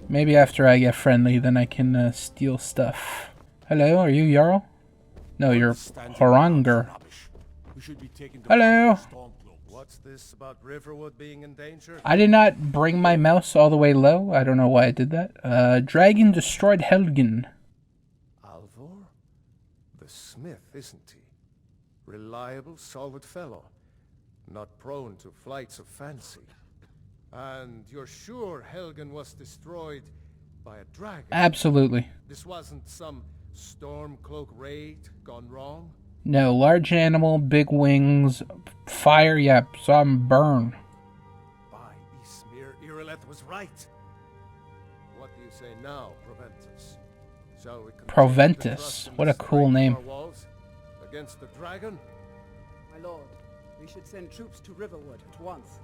Maybe after I get friendly, then I can steal stuff. Hello, are you Jarl? No, you're Horanger. Hello. What's this about Riverwood being in danger? I did not bring my mouse all the way low. I don't know why I did that. Dragon destroyed Helgen. Alvor? The smith, isn't he? Reliable, solid fellow. Not prone to flights of fancy. And you're sure Helgen was destroyed by a dragon? Absolutely. This wasn't some Stormcloak raid gone wrong? No, large animal, big wings, fire, yeah, saw him burn. By Ismir, Irileth was right. What do you say now, Proventus? Shall we Proventus, what a cool name. Against the dragon? My lord, we should send troops to Riverwood at once.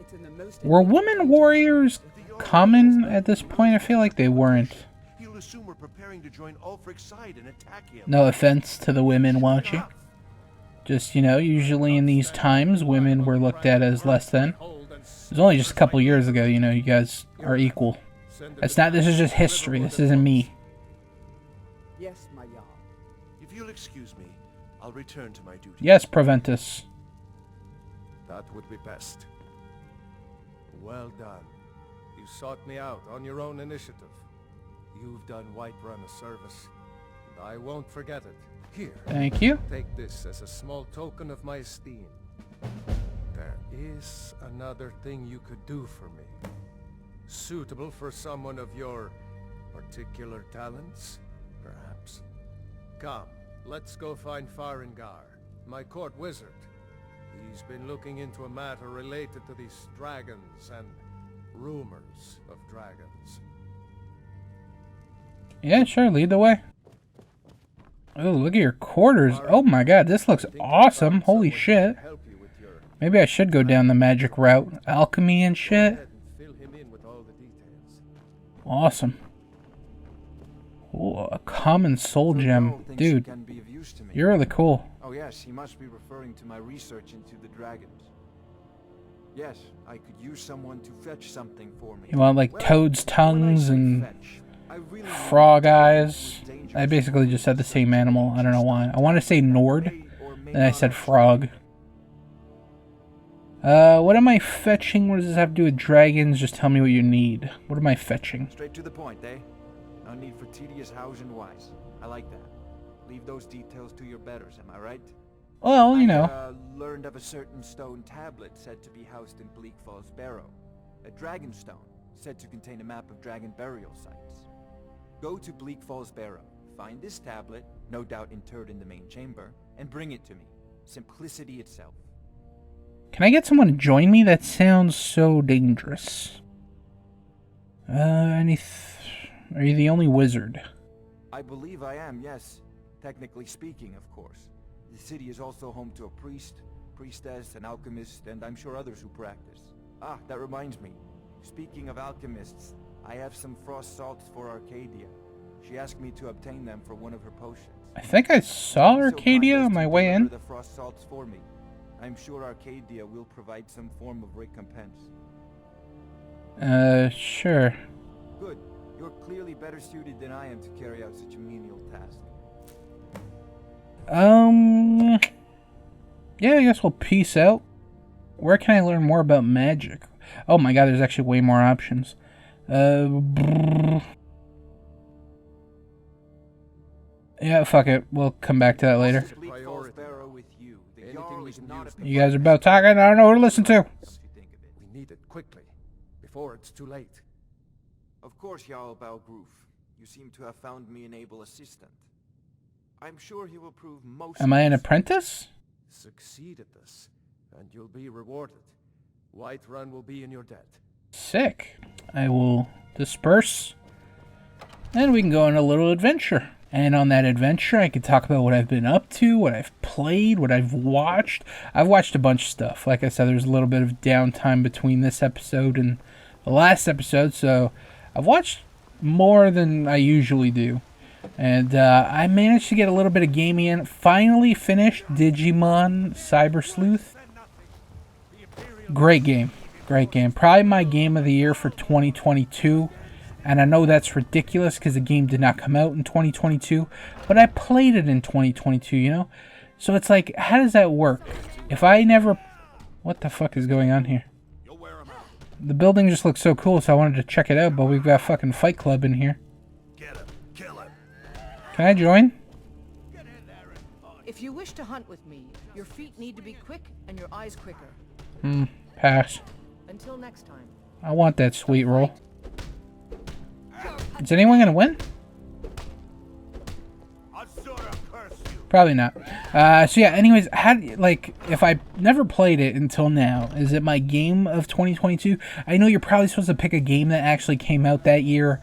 It's in the most... Were women warriors common at this point? I feel like they weren't. He'll assume we're preparing to join Ulfric's side and attack him. No offense to the women watching. Just, you know, usually in these times, women were looked at as less than. It was only just a couple years ago, you know, you guys are equal. That's not, this is just history, this isn't me. Yes, my Jarl. If you'll excuse me, I'll return to my duty. Yes, Proventus. That would be best. Well done. You sought me out on your own initiative. You've done Whiterun a service, and I won't forget it. Here. Thank you. Take this as a small token of my esteem. There is another thing you could do for me. Suitable for someone of your particular talents, perhaps. Come, let's go find Farengar, my court wizard. He's been looking into a matter related to these dragons and rumors of dragons. Yeah, sure, lead the way. Oh, look at your quarters. Oh my god, this looks awesome. Holy shit. Maybe I should go down the magic route. Alchemy and shit. Awesome. Ooh, a common soul gem. Dude, you're really cool. Oh yes, he must be referring to my research into the dragons. Yes, I could use someone to fetch something for me. You want like toad's tongues and frog eyes? I basically just said the same animal. I don't know why. I want to say Nord, then I said frog. What am I fetching? What does this have to do with dragons? Just tell me what you need. What am I fetching? Straight to the point, eh? No need for tedious hows and whys. I like that. Leave those details to your betters, am I right? Well, you know. I learned of a certain stone tablet said to be housed in Bleak Falls Barrow. A dragon stone, said to contain a map of dragon burial sites. Go to Bleak Falls Barrow, find this tablet, no doubt interred in the main chamber, and bring it to me. Simplicity itself. Can I get someone to join me? That sounds so dangerous. Are you the only wizard? I believe I am, yes. Technically speaking, of course. The city is also home to a priest, priestess, an alchemist, and I'm sure others who practice. Ah, that reminds me. Speaking of alchemists, I have some frost salts for Arcadia. She asked me to obtain them for one of her potions. I think I saw Arcadia on my way in. The frost salts for me. I'm sure Arcadia will provide some form of recompense. Sure. Good. You're clearly better suited than I am to carry out such a menial task. Yeah, I guess we'll peace out. Where can I learn more about magic? Oh my god, there's actually way more options. Yeah, fuck it. We'll come back to that later. You guys are about talking, I don't know who to listen to. We need it quickly, before it's too late. Of course, Jarl Balgroof. You seem to have found me an able assistant. I'm sure he will prove most... Am I an apprentice? Succeed at this, and you'll be rewarded. Whiterun will be in your debt. Sick. I will disperse, and we can go on a little adventure. And on that adventure, I can talk about what I've been up to, what I've played, what I've watched. I've watched a bunch of stuff. Like I said, there's a little bit of downtime between this episode and the last episode, so I've watched more than I usually do. And I managed to get a little bit of gaming in. Finally finished Digimon Cyber Sleuth. Great game. Great game. Probably my game of the year for 2022. And I know that's ridiculous because the game did not come out in 2022. But I played it in 2022, you know? So it's like, how does that work? If I never... What the fuck is going on here? The building just looks so cool, so I wanted to check it out. But we've got fucking Fight Club in here. Can I join? If you wish to hunt with me, your feet need to be quick and your eyes quicker. Pass. Until next time. I want that sweet roll. Is anyone gonna win? Probably not. So yeah, anyways, like, if I never played it until now, is it my game of 2022? I know you're probably supposed to pick a game that actually came out that year,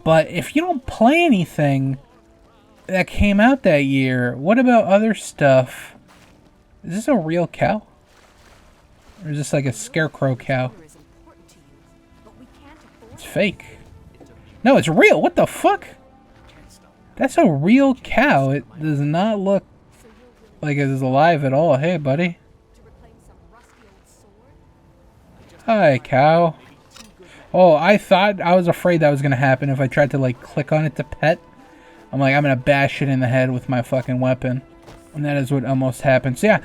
but if you don't play anything that came out that year, what about other stuff? Is this a real cow? Or is this like a scarecrow cow? It's fake. No, it's real. What the fuck? That's a real cow. It does not look like it is alive at all. Hey, buddy. Hi, cow. Oh, I was afraid that was going to happen if I tried to, like, click on it to pet. I'm like, I'm going to bash it in the head with my fucking weapon. And that is what almost happened. So, yeah,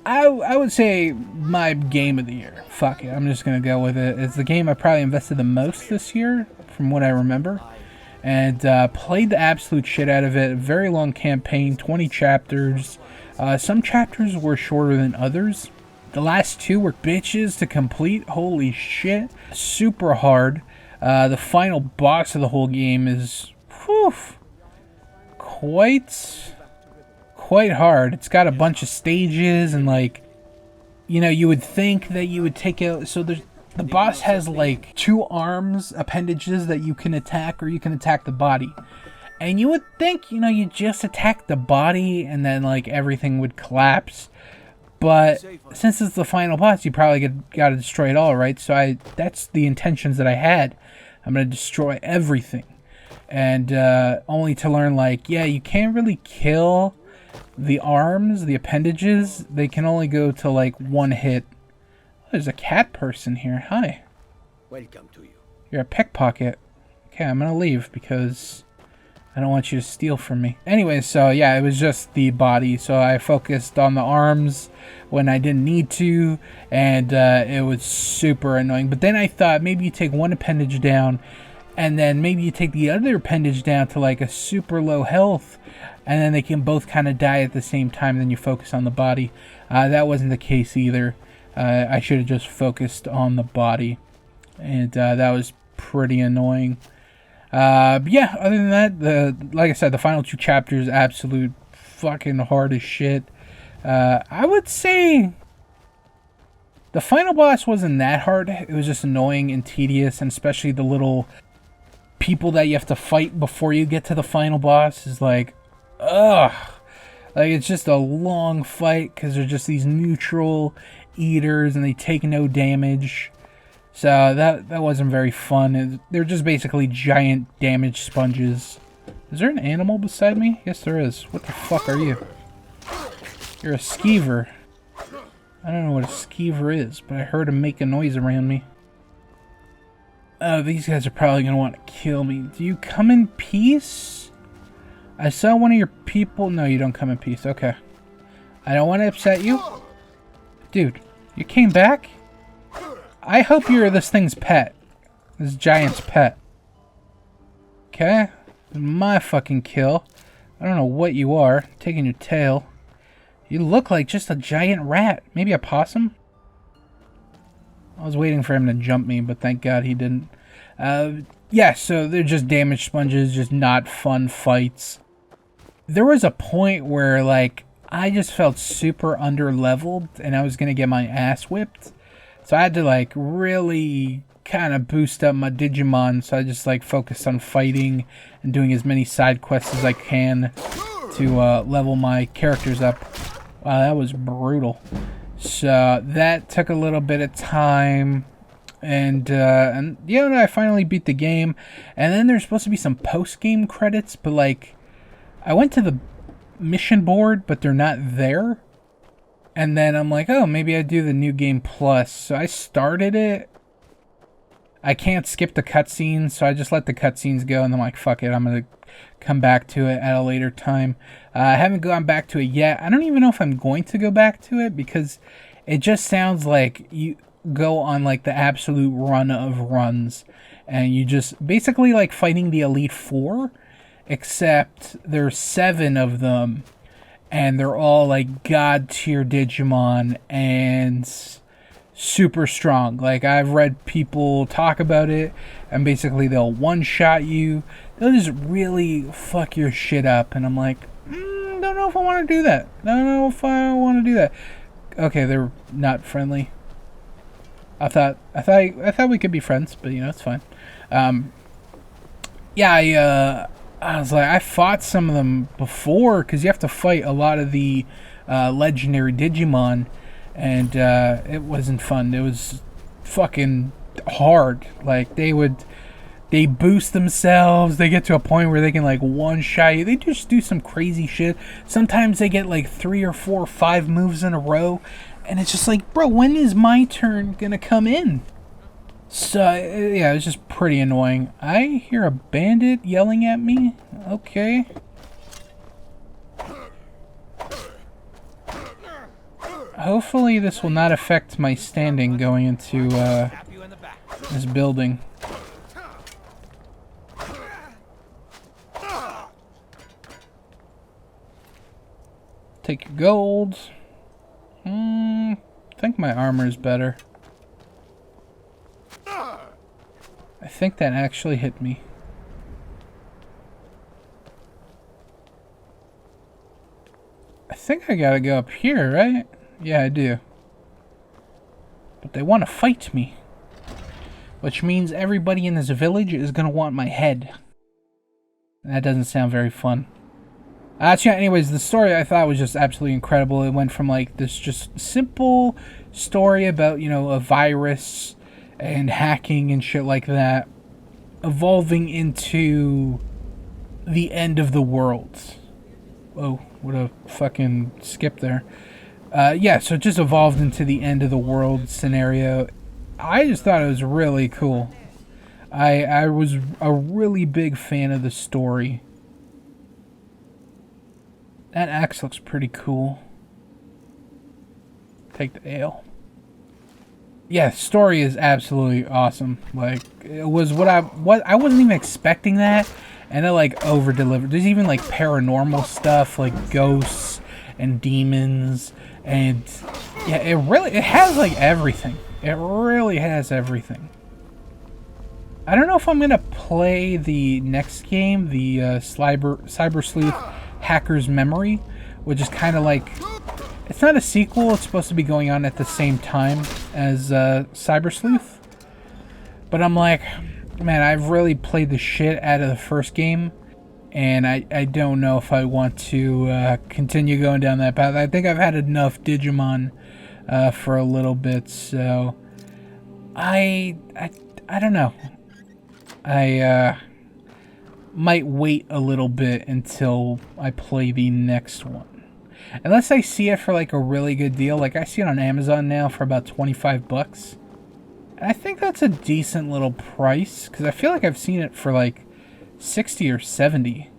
I would say my game of the year. Fuck it. I'm just going to go with it. It's the game I probably invested the most this year, from what I remember. And played the absolute shit out of it. Very long campaign, 20 chapters. Some chapters were shorter than others. The last two were bitches to complete. Holy shit. Super hard. The final boss of the whole game is quite hard. It's got a bunch of stages and, like, you know, you would think that you would take out... So the boss has, like, 2 arms, appendages that you can attack, or you can attack the body. And you would think, you know, you just attack the body and then, like, everything would collapse. But since it's the final boss, you probably gotta destroy it all, right? So that's the intentions that I had. I'm gonna destroy everything. And only to learn, like, yeah, you can't really kill the arms, the appendages. They can only go to, like, 1 hit. There's a cat person here. Hi. Welcome to you. You're a pickpocket. Okay, I'm gonna leave because I don't want you to steal from me. Anyway, so yeah, it was just the body. So I focused on the arms when I didn't need to, and it was super annoying. But then I thought maybe you take one appendage down, and then maybe you take the other appendage down to like a super low health, and then they can both kind of die at the same time. Then you focus on the body. That wasn't the case either. I should have just focused on the body, and that was pretty annoying. But yeah, other than that, like I said, the final 2 chapters, absolute fucking hard as shit. I would say the final boss wasn't that hard. It was just annoying and tedious, and especially the little people that you have to fight before you get to the final boss is like, ugh. Like, it's just a long fight because they're just these neutral eaters and they take no damage. So that wasn't very fun. They're just basically giant damage sponges. Is there an animal beside me? Yes, there is. What the fuck are you? You're a skeever. I don't know what a skeever is, but I heard him make a noise around me. Oh, these guys are probably going to want to kill me. Do you come in peace? I saw one of your people. No, you don't come in peace. Okay. I don't want to upset you. Dude, you came back? I hope you're this thing's pet. This giant's pet. Okay. My fucking kill. I don't know what you are. Taking your tail. You look like just a giant rat. Maybe a possum? I was waiting for him to jump me, but thank God he didn't. Yeah, so they're just damage sponges, just not fun fights. There was a point where, like, I just felt super under-leveled, and I was going to get my ass whipped. So I had to, like, really kind of boost up my Digimon, so I just, like, focused on fighting and doing as many side quests as I can to level my characters up. Wow, that was brutal. So that took a little bit of time. And yeah, no, I finally beat the game. And then there's supposed to be some post-game credits, but like, I went to the mission board, but they're not there. And then I'm like, oh, maybe I do the New Game Plus. So I started it. I can't skip the cutscenes, so I just let the cutscenes go, and I'm like, fuck it, I'm gonna come back to it at a later time. I haven't gone back to it yet. I don't even know if I'm going to go back to it, because it just sounds like you go on like the absolute run of runs, and you just basically like fighting the Elite Four, except there's 7 of them, and they're all like god tier Digimon and super strong. Like, I've read people talk about it, and basically they'll one-shot you. They'll just really fuck your shit up, and I'm like, don't know if I want to do that. Don't know if I want to do that. Okay, they're not friendly. I thought we could be friends, but you know, it's fine. Yeah, I was like, I fought some of them before, because you have to fight a lot of the legendary Digimon, and it wasn't fun. It was fucking hard. Like, they boost themselves. They get to a point where they can like one-shot you. They just do some crazy shit. Sometimes they get like 3 or 4 or 5 moves in a row, and it's just like, bro, when is my turn gonna come in? So yeah, it's just pretty annoying. I hear a bandit yelling at me. Okay. Hopefully this will not affect my standing going into this building. Take your gold. I think my armor is better. I think that actually hit me. I think I gotta go up here, right? Yeah, I do. But they want to fight me. Which means everybody in this village is gonna want my head. That doesn't sound very fun. Yeah, anyways, the story I thought was just absolutely incredible. It went from like this just simple story about, you know, a virus and hacking and shit like that, evolving into the end of the world. Oh, what a fucking skip there. Yeah, so it just evolved into the end of the world scenario. I just thought it was really cool. I was a really big fan of the story. That axe looks pretty cool. Take the ale. Yeah, story is absolutely awesome. Like, it was what I wasn't even expecting that, and it like over delivered. There's even like paranormal stuff, like ghosts and demons, and yeah, it has like everything. It really has everything. I don't know if I'm gonna play the next game, the Cyber Sleuth Hacker's Memory, which is kind of like, it's not a sequel, it's supposed to be going on at the same time as Cyber Sleuth. But I'm like, man, I've really played the shit out of the first game, and I don't know if I want to continue going down that path. I think I've had enough Digimon for a little bit, so I don't know. I might wait a little bit until I play the next one. Unless I see it for like a really good deal. Like, I see it on Amazon now for about 25 bucks. And I think that's a decent little price, because I feel like I've seen it for like 60 or 70.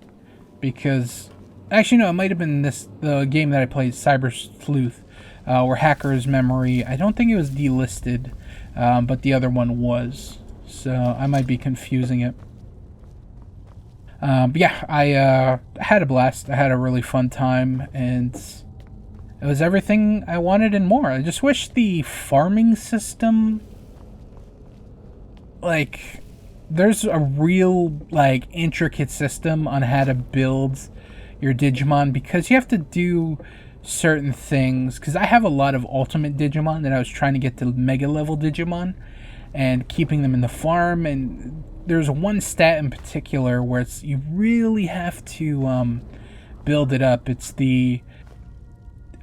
Because, actually no, it might have been the game that I played, Cyber Sleuth, or Hacker's Memory. I don't think it was delisted, but the other one was. So I might be confusing it. But yeah, I had a blast. I had a really fun time, and it was everything I wanted and more. I just wish the farming system, like, there's a real, like, intricate system on how to build your Digimon, because you have to do certain things. Because I have a lot of ultimate Digimon that I was trying to get to Mega level Digimon, and keeping them in the farm, and there's one stat in particular where it's, you really have to build it up. It's the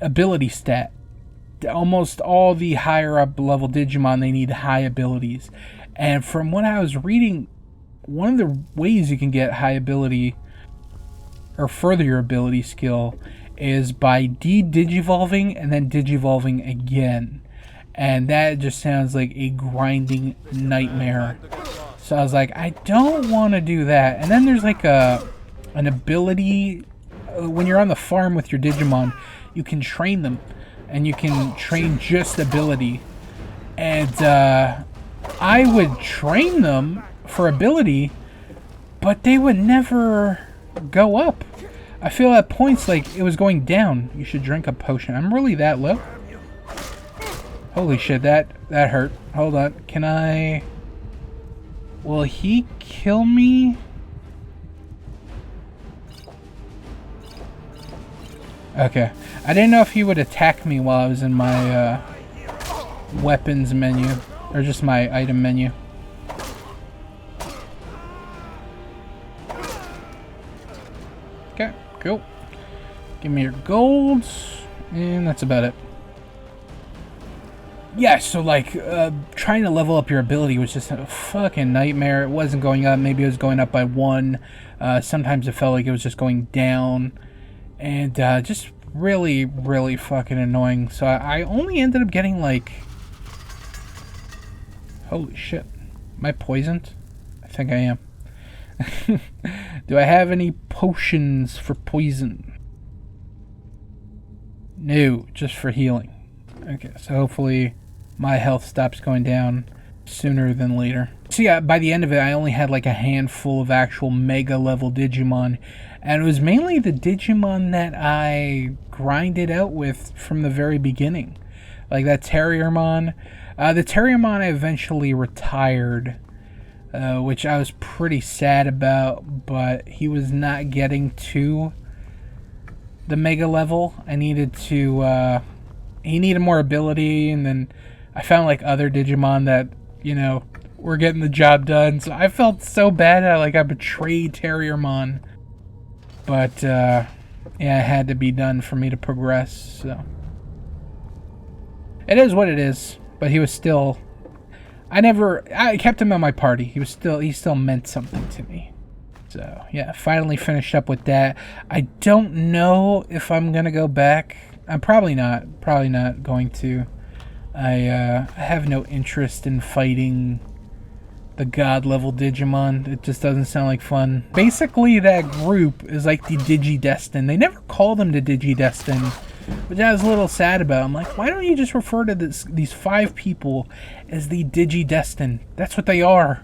ability stat, almost all the higher up level Digimon, they need high abilities. And from what I was reading, one of the ways you can get high ability or further your ability skill is by de-digivolving and then digivolving again. And that just sounds like a grinding nightmare. So I was like, I don't want to do that. And then there's like an ability, when you're on the farm with your Digimon, you can train them. And you can train just ability. And I would train them for ability, but they would never go up. I feel at points like it was going down. You should drink a potion. I'm really that low? Holy shit, that hurt. Hold on. Can I... Will he kill me? Okay. I didn't know if he would attack me while I was in my weapons menu. Or just my item menu. Okay, cool. Give me your golds. And that's about it. Yeah, so like, trying to level up your ability was just a fucking nightmare. It wasn't going up. Maybe it was going up by 1. Sometimes it felt like it was just going down. And just really, really fucking annoying. So I only ended up getting like... Holy shit. Am I poisoned? I think I am. Do I have any potions for poison? No, just for healing. Okay, so hopefully my health stops going down sooner than later. So yeah, by the end of it, I only had like a handful of actual mega level Digimon. And it was mainly the Digimon that I grinded out with from the very beginning. Like that Terriermon. The Terriermon I eventually retired. Which I was pretty sad about, but he was not getting to the mega level. I needed to, he needed more ability, and then I found like other Digimon that, you know, were getting the job done. So I felt so bad, I betrayed Terriermon. But, yeah, it had to be done for me to progress, so. It is what it is, but he was still... I kept him in my party. He still meant something to me. So, yeah, finally finished up with that. I don't know if I'm going to go back. I'm probably not going to. I have no interest in fighting the god level Digimon. It just doesn't sound like fun. Basically, that group is like the Digidestin. They never call them the Digidestin, which I was a little sad about. I'm like, why don't you just refer to these 5 people as the Digidestin? That's what they are.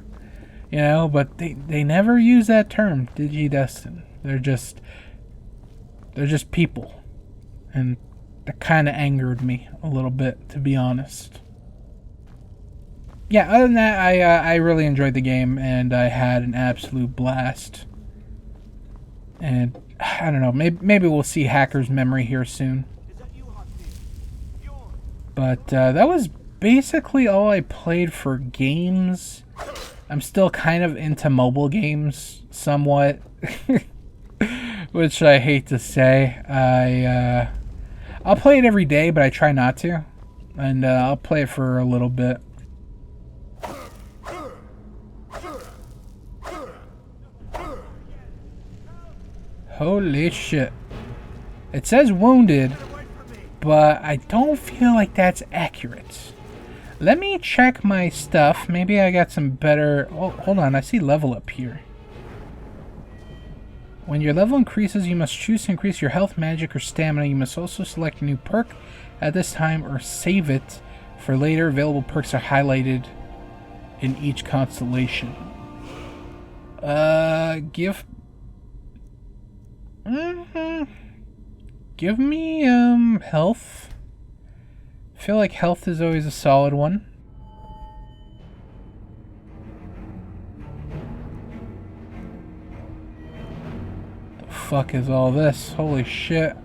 You know, but they never use that term, Digidestin. They're just people. And that kind of angered me a little bit, to be honest. Yeah, other than that, I really enjoyed the game, and I had an absolute blast. And I don't know, maybe we'll see Hacker's Memory here soon. But that was basically all I played for games. I'm still kind of into mobile games, somewhat. Which I hate to say. I'll play it every day, but I try not to. And I'll play it for a little bit. Holy shit. It says wounded, but I don't feel like that's accurate. Let me check my stuff. Maybe I got some better... Oh, hold on. I see level up here. When your level increases, you must choose to increase your health, magic, or stamina. You must also select a new perk at this time or save it for later. Available perks are highlighted in each constellation. Give me, health. I feel like health is always a solid one. The fuck is all this? Holy shit.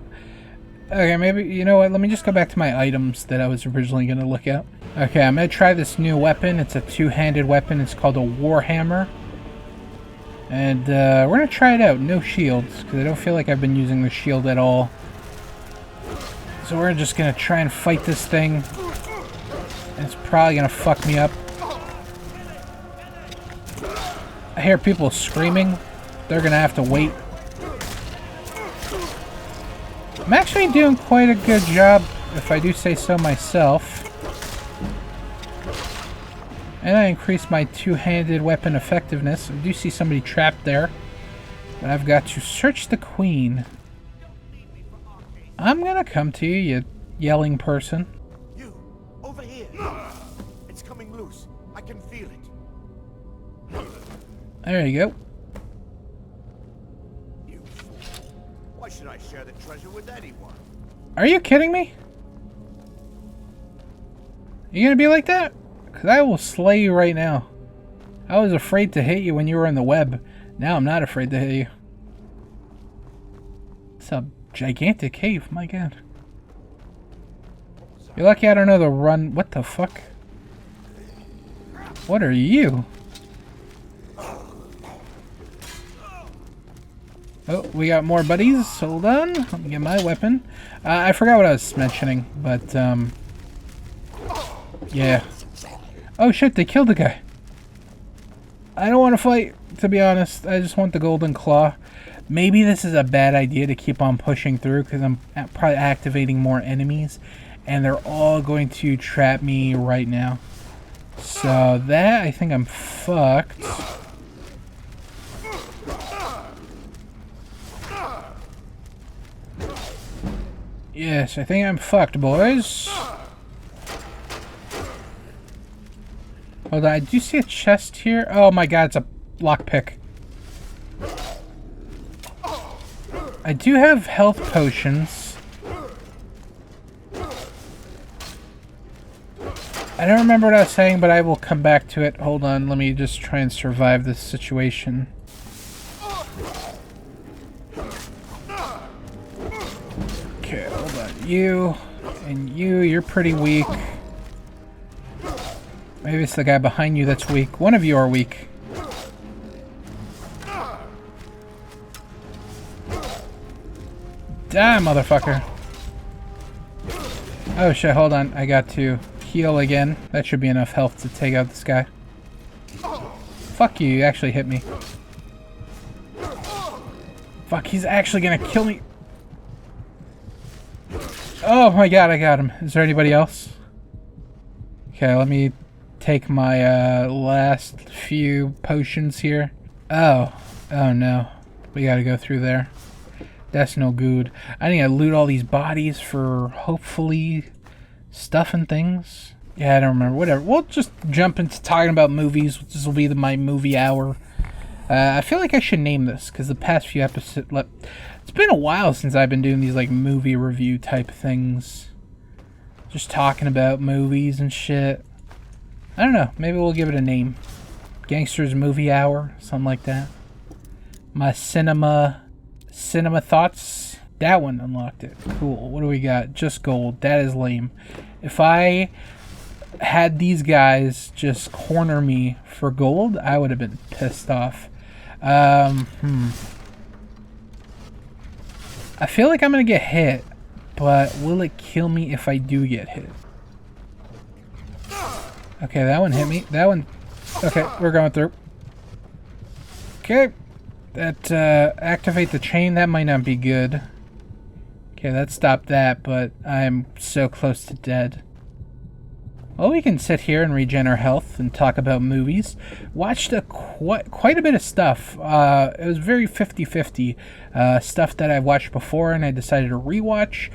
Okay, maybe, you know what, let me just go back to my items that I was originally going to look at. Okay, I'm going to try this new weapon. It's a two-handed weapon. It's called a Warhammer. And we're going to try it out. No shields, because I don't feel like I've been using the shield at all. So we're just gonna try and fight this thing. It's probably gonna fuck me up. I hear people screaming. They're gonna have to wait. I'm actually doing quite a good job, if I do say so myself. And I increased my two-handed weapon effectiveness. I do see somebody trapped there. But I've got to search the queen. I'm gonna come to you, you yelling person. You, over here. It's coming loose. I can feel it. There you go. You fool. Why should I share the treasure with anyone? Are you kidding me? You gonna be like that? Because I will slay you right now. I was afraid to hit you when you were in the web. Now I'm not afraid to hit you. It's a gigantic cave, my god. You're lucky I don't know the run. What the fuck? What are you? Oh, we got more buddies. Hold on. Let me get my weapon. I forgot what I was mentioning, but, yeah. Oh shit, they killed the guy. I don't want to fight, to be honest. I just want the golden claw. Maybe this is a bad idea to keep on pushing through because I'm probably activating more enemies. And they're all going to trap me right now. So that, I think I'm fucked. Yes, I think I'm fucked, boys. Hold on, I do see a chest here. Oh my god, it's a lockpick. I do have health potions. I don't remember what I was saying, but I will come back to it. Hold on, let me just try and survive this situation. Okay, hold on. You and you're pretty weak. Maybe it's the guy behind you that's weak. One of you are weak. Die, motherfucker. Oh shit, hold on. I got to heal again. That should be enough health to take out this guy. Fuck you, you actually hit me. Fuck, he's actually gonna kill me. Oh my god, I got him. Is there anybody else? Okay, let me take my last few potions here. Oh no. We gotta go through there. That's no good. I need to loot all these bodies for hopefully stuff and things. Yeah, I don't remember. Whatever. We'll just jump into talking about movies. This will be my movie hour. I feel like I should name this because the past few episodes... It's been a while since I've been doing these like movie review type things. Just talking about movies and shit. I don't know. Maybe we'll give it a name. Gangster's Movie Hour. Something like that. My cinema thoughts. That one unlocked it. Cool. What do we got? Just gold. That is lame. If I had these guys just corner me for gold, I would have been pissed off. I feel like I'm gonna get hit, but will it kill me if I do get hit? Okay, that one hit me. That one... Okay, we're going through. Okay. That, activate the chain. That might not be good. Okay, that stopped that, but I'm so close to dead. Well, we can sit here and regen our health and talk about movies. Watched quite a bit of stuff. It was very 50-50. Stuff that I've watched before and I decided to rewatch.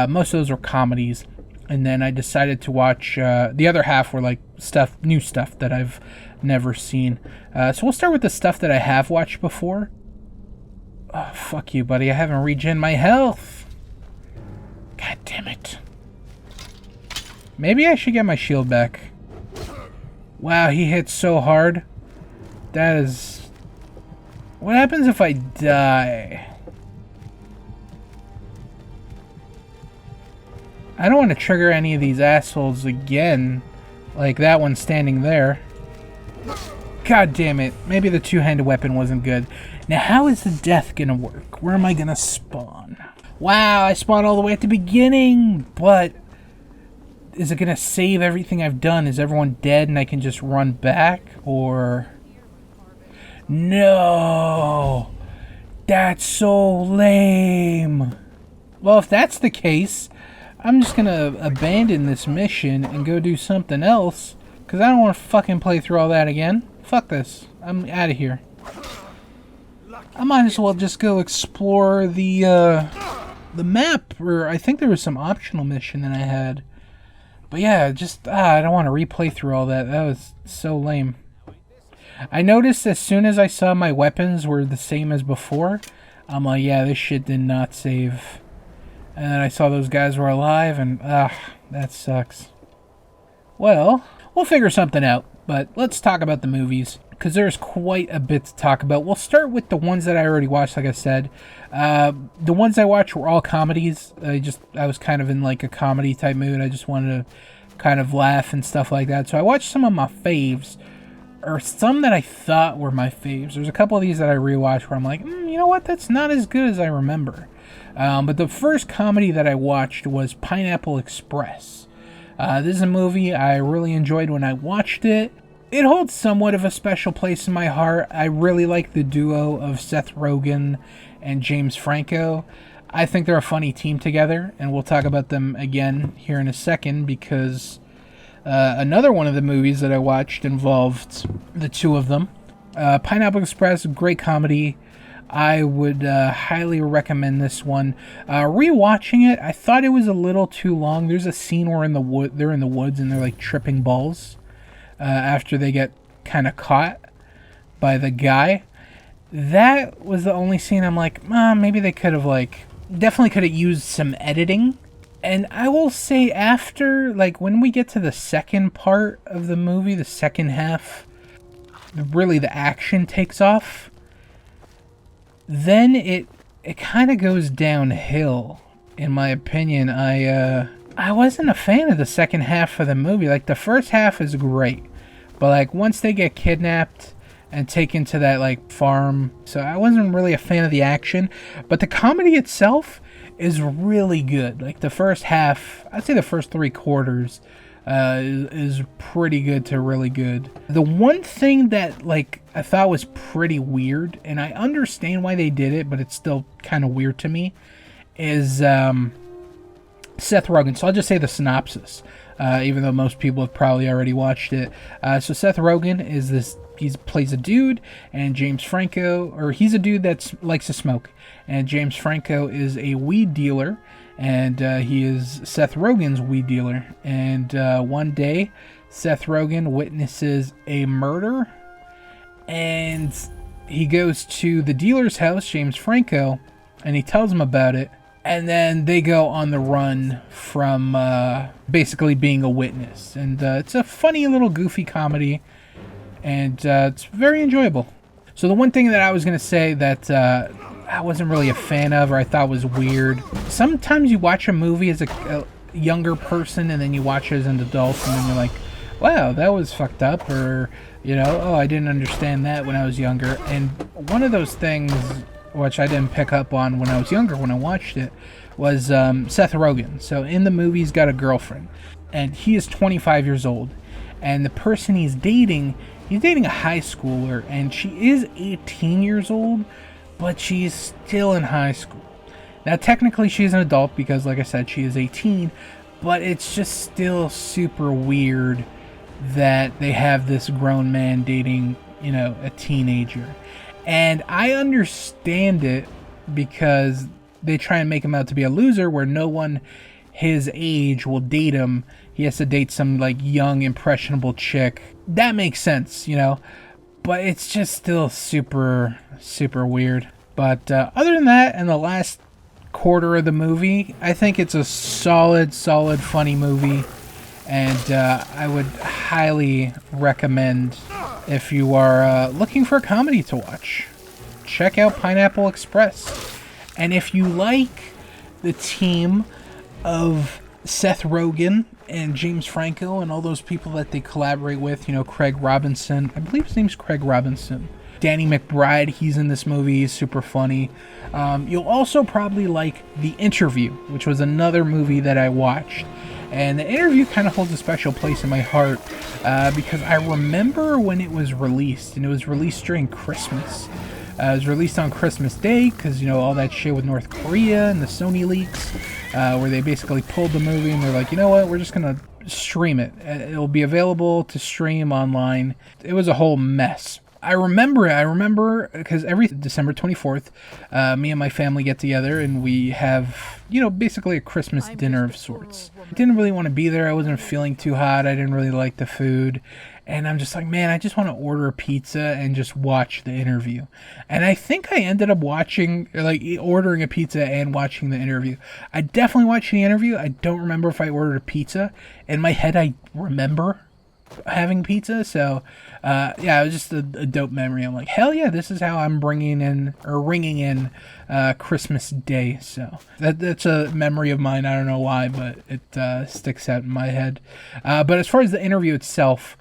Most of those were comedies. And then I decided to watch, the other half were like new stuff that I've never seen. So we'll start with the stuff that I have watched before. Oh, fuck you, buddy. I haven't regen my health. God damn it. Maybe I should get my shield back. Wow, he hit so hard. That is... What happens if I die? I don't want to trigger any of these assholes again. Like that one standing there. God damn it. Maybe the two-handed weapon wasn't good. Now, how is the death gonna work? Where am I gonna spawn? wow, I spawned all the way at the beginning, but is it going to save everything I've done? Is everyone dead and I can just run back? Or... no! That's so lame! Well, if that's the case, I'm just going to abandon this mission and go do something else, because I don't want to fucking play through all that again. Fuck this. I'm out of here. I might as well just go explore the map, or I think there was some optional mission that I had. But yeah, just, I don't want to replay through all that. That was so lame. I noticed as soon as I saw my weapons were the same as before, I'm like, yeah, this shit did not save. And then I saw those guys were alive, and, that sucks. Well, we'll figure something out, but let's talk about the movies, because there's quite a bit to talk about. We'll start with the ones that I already watched, like I said. The ones I watched were all comedies. I was kind of in like a comedy type mood. I just wanted to kind of laugh and stuff like that. So I watched some of my faves, or some that I thought were my faves. There's a couple of these that I rewatched where I'm like, you know what, that's not as good as I remember. But the first comedy that I watched was Pineapple Express. This is a movie I really enjoyed when I watched it. It holds somewhat of a special place in my heart. I really like the duo of Seth Rogen and James Franco. I think they're a funny team together, and we'll talk about them again here in a second, because another one of the movies that I watched involved the two of them. Pineapple Express, great comedy. I would highly recommend this one. Rewatching it, I thought it was a little too long. There's a scene where they're in the woods and they're like tripping balls after they get kind of caught by the guy. That was the only scene I'm like, maybe they could have definitely could have used some editing. And I will say after, when we get to the second part of the movie, the second half, really the action takes off. Then it kind of goes downhill, in my opinion. I wasn't a fan of the second half of the movie. The first half is great, but once they get kidnapped and taken to that farm, so I wasn't really a fan of the action. But the comedy itself is really good. The first half, I'd say the first 3/4 is pretty good to really good. The one thing that I thought was pretty weird, and I understand why they did it, but it's still kind of weird to me, is Seth Rogen. So I'll just say the synopsis, even though most people have probably already watched it. So Seth Rogen is he plays a dude, and James Franco, or he's a dude that likes to smoke, and James Franco is a weed dealer, and he is Seth Rogen's weed dealer. And one day, Seth Rogen witnesses a murder, and he goes to the dealer's house, James Franco, and he tells him about it. And then they go on the run from basically being a witness. And it's a funny little goofy comedy, and it's very enjoyable. So the one thing that I was going to say that I wasn't really a fan of, or I thought was weird, sometimes you watch a movie as a younger person, and then you watch it as an adult, and then you're like, wow, that was fucked up, or, oh, I didn't understand that when I was younger. And one of those things, which I didn't pick up on when I was younger when I watched it, was Seth Rogen. So in the movie, he's got a girlfriend, and he is 25 years old, and the person he's dating a high schooler, and she is 18 years old, but she's still in high school. Now, technically, she's an adult because, like I said, she is 18, but it's just still super weird that they have this grown man dating, a teenager. And I understand it because they try and make him out to be a loser, where no one his age will date him. He has to date some young, impressionable chick. That makes sense, but it's just still super, super weird. But other than that, in the last quarter of the movie, I think it's a solid, funny movie. And I would highly recommend, if you are looking for a comedy to watch, check out Pineapple Express. And if you like the team of Seth Rogen and James Franco and all those people that they collaborate with, Craig Robinson, I believe his name's Craig Robinson, Danny McBride, he's in this movie. He's super funny. You'll also probably like The Interview, which was another movie that I watched. And The Interview kind of holds a special place in my heart because I remember when it was released, and it was released during Christmas. It was released on Christmas Day because, you know, all that shit with North Korea and the Sony leaks, where they basically pulled the movie and they're like, you know what, we're just going to stream it. It'll be available to stream online. It was a whole mess. I remember because every December 24th, me and my family get together and we have, you know, basically a Christmas dinner of sorts. I didn't really want to be there. I wasn't feeling too hot. I didn't really like the food. And I'm just like, man, I just want to order a pizza and just watch The Interview. And I think I ended up ordering a pizza and watching The Interview. I definitely watched The Interview. I don't remember if I ordered a pizza. In my head, I remember having pizza. So, yeah, it was just a dope memory. I'm like, hell yeah, this is how I'm ringing in Christmas Day. So that's a memory of mine. I don't know why, but it sticks out in my head. But as far as The Interview itself,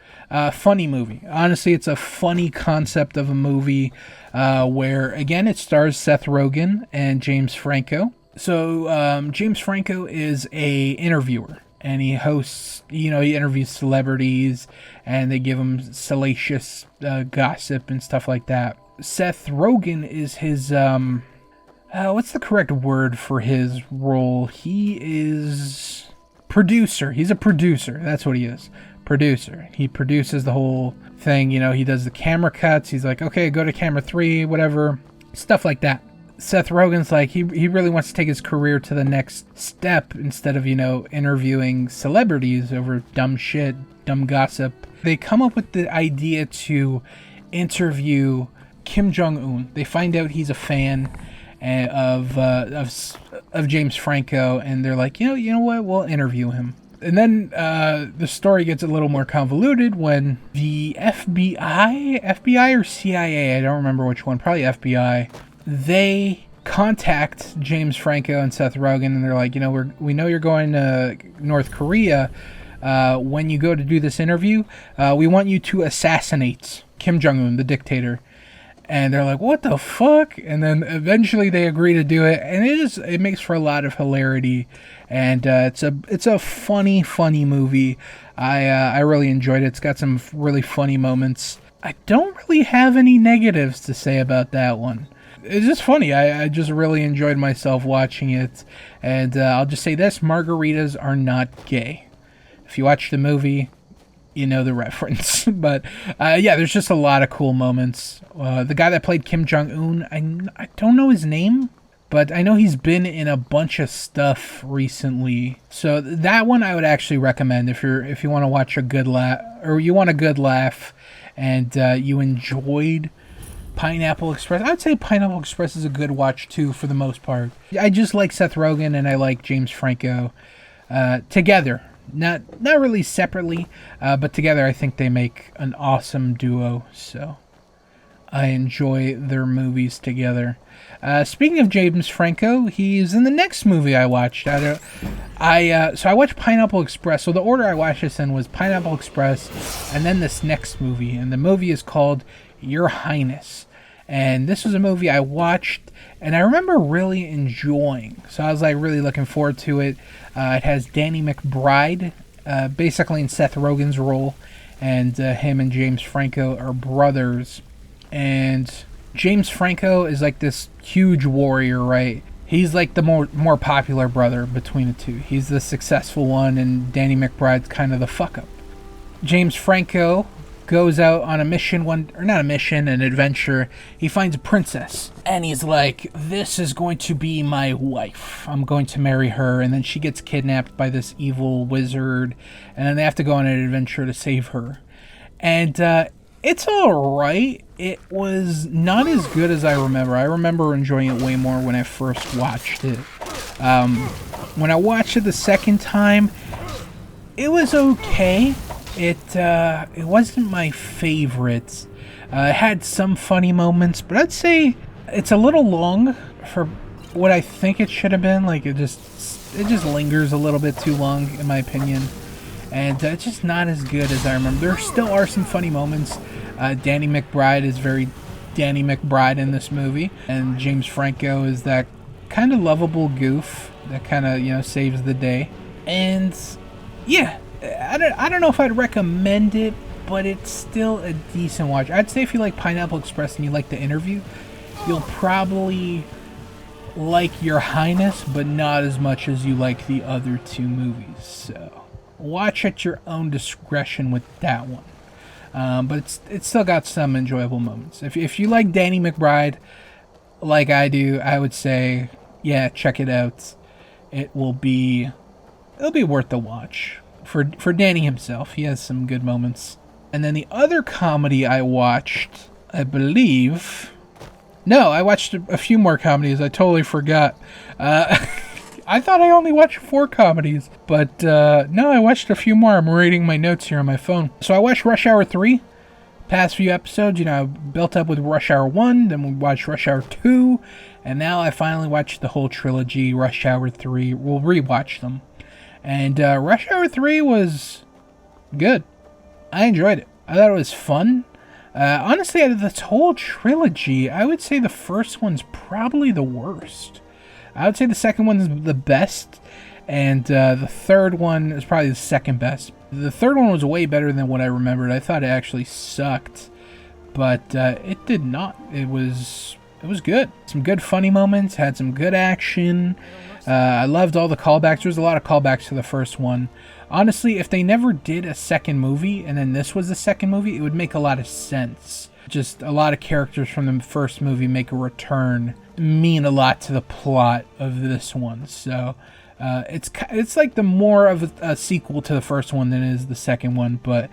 funny movie. Honestly, it's a funny concept of a movie where, again, it stars Seth Rogen and James Franco. So James Franco is a interviewer, and he hosts, you know, he interviews celebrities, and they give him salacious gossip and stuff like that. Seth Rogen is his, what's the correct word for his role? He is producer. He's a producer. That's what he is. Producer. He produces the whole thing, you know, he does the camera cuts. He's like, okay, go to camera 3, whatever, stuff like that. Seth Rogen's like, he really wants to take his career to the next step instead of, you know, interviewing celebrities over dumb shit, dumb gossip. They come up with the idea to interview Kim Jong-un. They find out he's a fan of James Franco, and they're like, you know what, we'll interview him. And then the story gets a little more convoluted when the FBI or CIA, I don't remember which one, probably FBI, they contact James Franco and Seth Rogen, and they're like, you know, we know you're going to North Korea. When you go to do this interview, we want you to assassinate Kim Jong-un, the dictator. And they're like, what the fuck? And then eventually they agree to do it, and it makes for a lot of hilarity, and it's a funny movie. I really enjoyed it. It's got some really funny moments. I don't really have any negatives to say about that one. It's just funny. I just really enjoyed myself watching it, and I'll just say this: margaritas are not gay. If you watch the movie, you know the reference. But yeah, there's just a lot of cool moments. The guy that played Kim Jong-un, I don't know his name, but I know he's been in a bunch of stuff recently. So that one I would actually recommend if you want to watch a good laugh, or you want a good laugh, and you enjoyed Pineapple Express. I would say Pineapple Express is a good watch too, for the most part. I just like Seth Rogen and I like James Franco together. Not really separately, but together I think they make an awesome duo. So I enjoy their movies together. Speaking of James Franco, he's in the next movie I watched. So I watched Pineapple Express. So the order I watched this in was Pineapple Express, and then this next movie. And the movie is called Your Highness. And this was a movie I watched, and I remember really enjoying. So I was like really looking forward to it. It has Danny McBride, basically in Seth Rogen's role, and him and James Franco are brothers. And James Franco is like this huge warrior, right? He's like the more popular brother between the two. He's the successful one, and Danny McBride's kind of the fuck up. James Franco goes out on a mission, an adventure. He finds a princess, and he's like, this is going to be my wife. I'm going to marry her. And then she gets kidnapped by this evil wizard, and then they have to go on an adventure to save her. And it's alright. It was not as good as I remember. I remember enjoying it way more when I first watched it. When I watched it the second time, it was okay. It wasn't my favorite. It had some funny moments, but I'd say it's a little long for what I think it should have been. Like it just lingers a little bit too long, in my opinion, and it's just not as good as I remember. There still are some funny moments. Danny McBride is very Danny McBride in this movie, and James Franco is that kind of lovable goof that kind of, you know, saves the day. And yeah, I don't know if I'd recommend it, but it's still a decent watch. I'd say if you like Pineapple Express and you like The Interview, you'll probably like Your Highness, but not as much as you like the other two movies. So watch at your own discretion with that one. But it's still got some enjoyable moments. If you like Danny McBride like I do, I would say, yeah, check it out. It'll be worth the watch. For Danny himself, he has some good moments. And then the other comedy I watched, I believe... No, I watched a few more comedies. I totally forgot. I thought I only watched 4 comedies. But no, I watched a few more. I'm reading my notes here on my phone. So I watched Rush Hour 3. Past few episodes, you know, I built up with Rush Hour 1. Then we watched Rush Hour 2. And now I finally watched the whole trilogy, Rush Hour 3. We'll rewatch them. And Rush Hour 3 was good. I enjoyed it. I thought it was fun. Honestly, out of this whole trilogy, I would say the first one's probably the worst. I would say the second one's the best, and the third one is probably the second best. The third one was way better than what I remembered. I thought it actually sucked, but it did not. It was good. Some good funny moments, had some good action. I loved all the callbacks. There was a lot of callbacks to the first one. Honestly, if they never did a second movie and then this was the second movie, it would make a lot of sense. Just a lot of characters from the first movie make a return, mean a lot to the plot of this one. So it's like the more of a sequel to the first one than it is the second one, but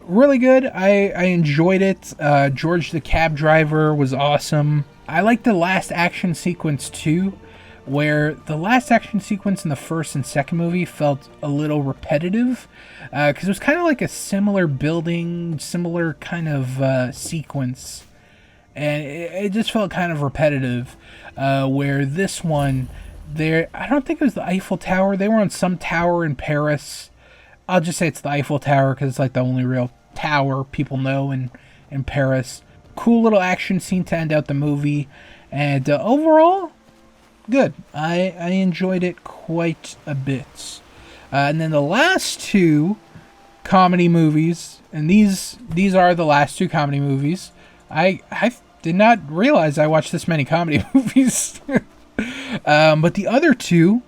really good. I enjoyed it. George the cab driver was awesome. I liked the last action sequence too, where the last action sequence in the first and second movie felt a little repetitive, because it was kind of like a similar building, similar kind of sequence, and it just felt kind of repetitive, where this one, I don't think it was the Eiffel Tower. They were on some tower in Paris. I'll just say it's the Eiffel Tower because it's like the only real tower people know in Paris. Cool little action scene to end out the movie, and overall, good. I enjoyed it quite a bit. And then the last 2 comedy movies, and these are the last 2 comedy movies. I did not realize I watched this many comedy movies. But the other 2,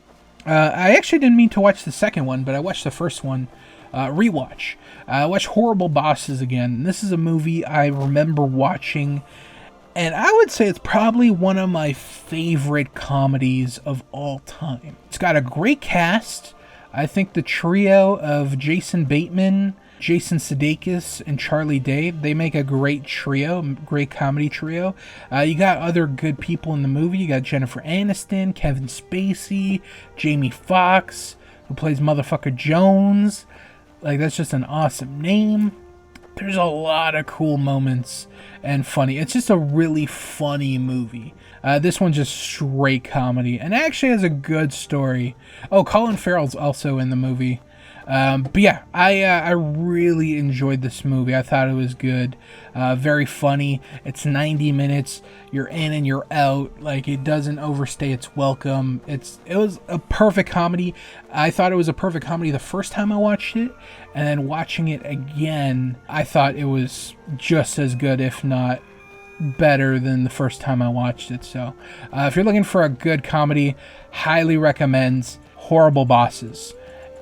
I actually didn't mean to watch the second one, but I watched the first one. Rewatch. I watched Horrible Bosses again. This is a movie I remember watching, and I would say it's probably one of my favorite comedies of all time. It's got a great cast. I think the trio of Jason Bateman, Jason Sudeikis, and Charlie Day, they make a great trio, great comedy trio. You got other good people in the movie. You got Jennifer Aniston, Kevin Spacey, Jamie Foxx, who plays Motherfucker Jones. Like, that's just an awesome name. There's a lot of cool moments and funny. It's just a really funny movie. This one's just straight comedy and actually has a good story. Oh, Colin Farrell's also in the movie. But yeah, I really enjoyed this movie. I thought it was good. Very funny. It's 90 minutes. You're in and you're out. Like, it doesn't overstay its welcome. It was a perfect comedy. I thought it was a perfect comedy the first time I watched it. And then watching it again, I thought it was just as good, if not better than the first time I watched it. So if you're looking for a good comedy, highly recommend Horrible Bosses.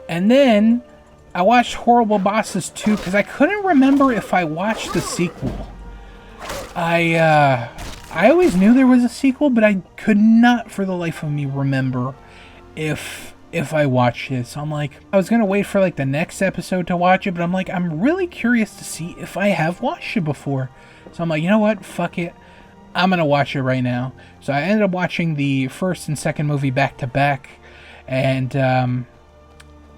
And then I watched Horrible Bosses 2 because I couldn't remember if I watched the sequel. I always knew there was a sequel, but I could not for the life of me remember if I watched it. So I'm like, I was going to wait for like the next episode to watch it, but I'm like, I'm really curious to see if I have watched it before. So I'm like, you know what? Fuck it. I'm going to watch it right now. So I ended up watching the first and second movie back to back. And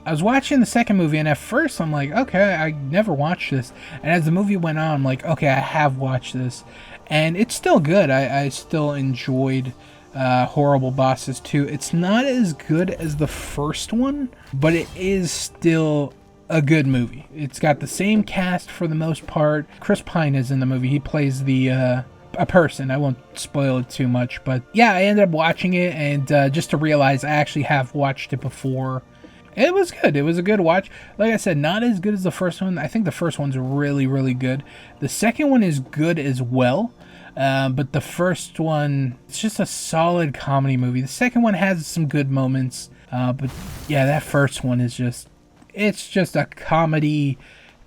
I was watching the second movie, and at first I'm like, okay, I never watched this. And as the movie went on, I'm like, okay, I have watched this. And it's still good. I still enjoyed Horrible Bosses 2. It's not as good as the first one, but it is still a good movie. It's got the same cast for the most part. Chris Pine is in the movie. He plays the a person. I won't spoil it too much, but yeah, I ended up watching it, and just to realize I actually have watched it before. It was good. It was a good watch. Like I said, not as good as the first one. I think the first one's really, really good. The second one is good as well. But the first one, it's just a solid comedy movie. The second one has some good moments. But yeah, that first one is just, it's just a comedy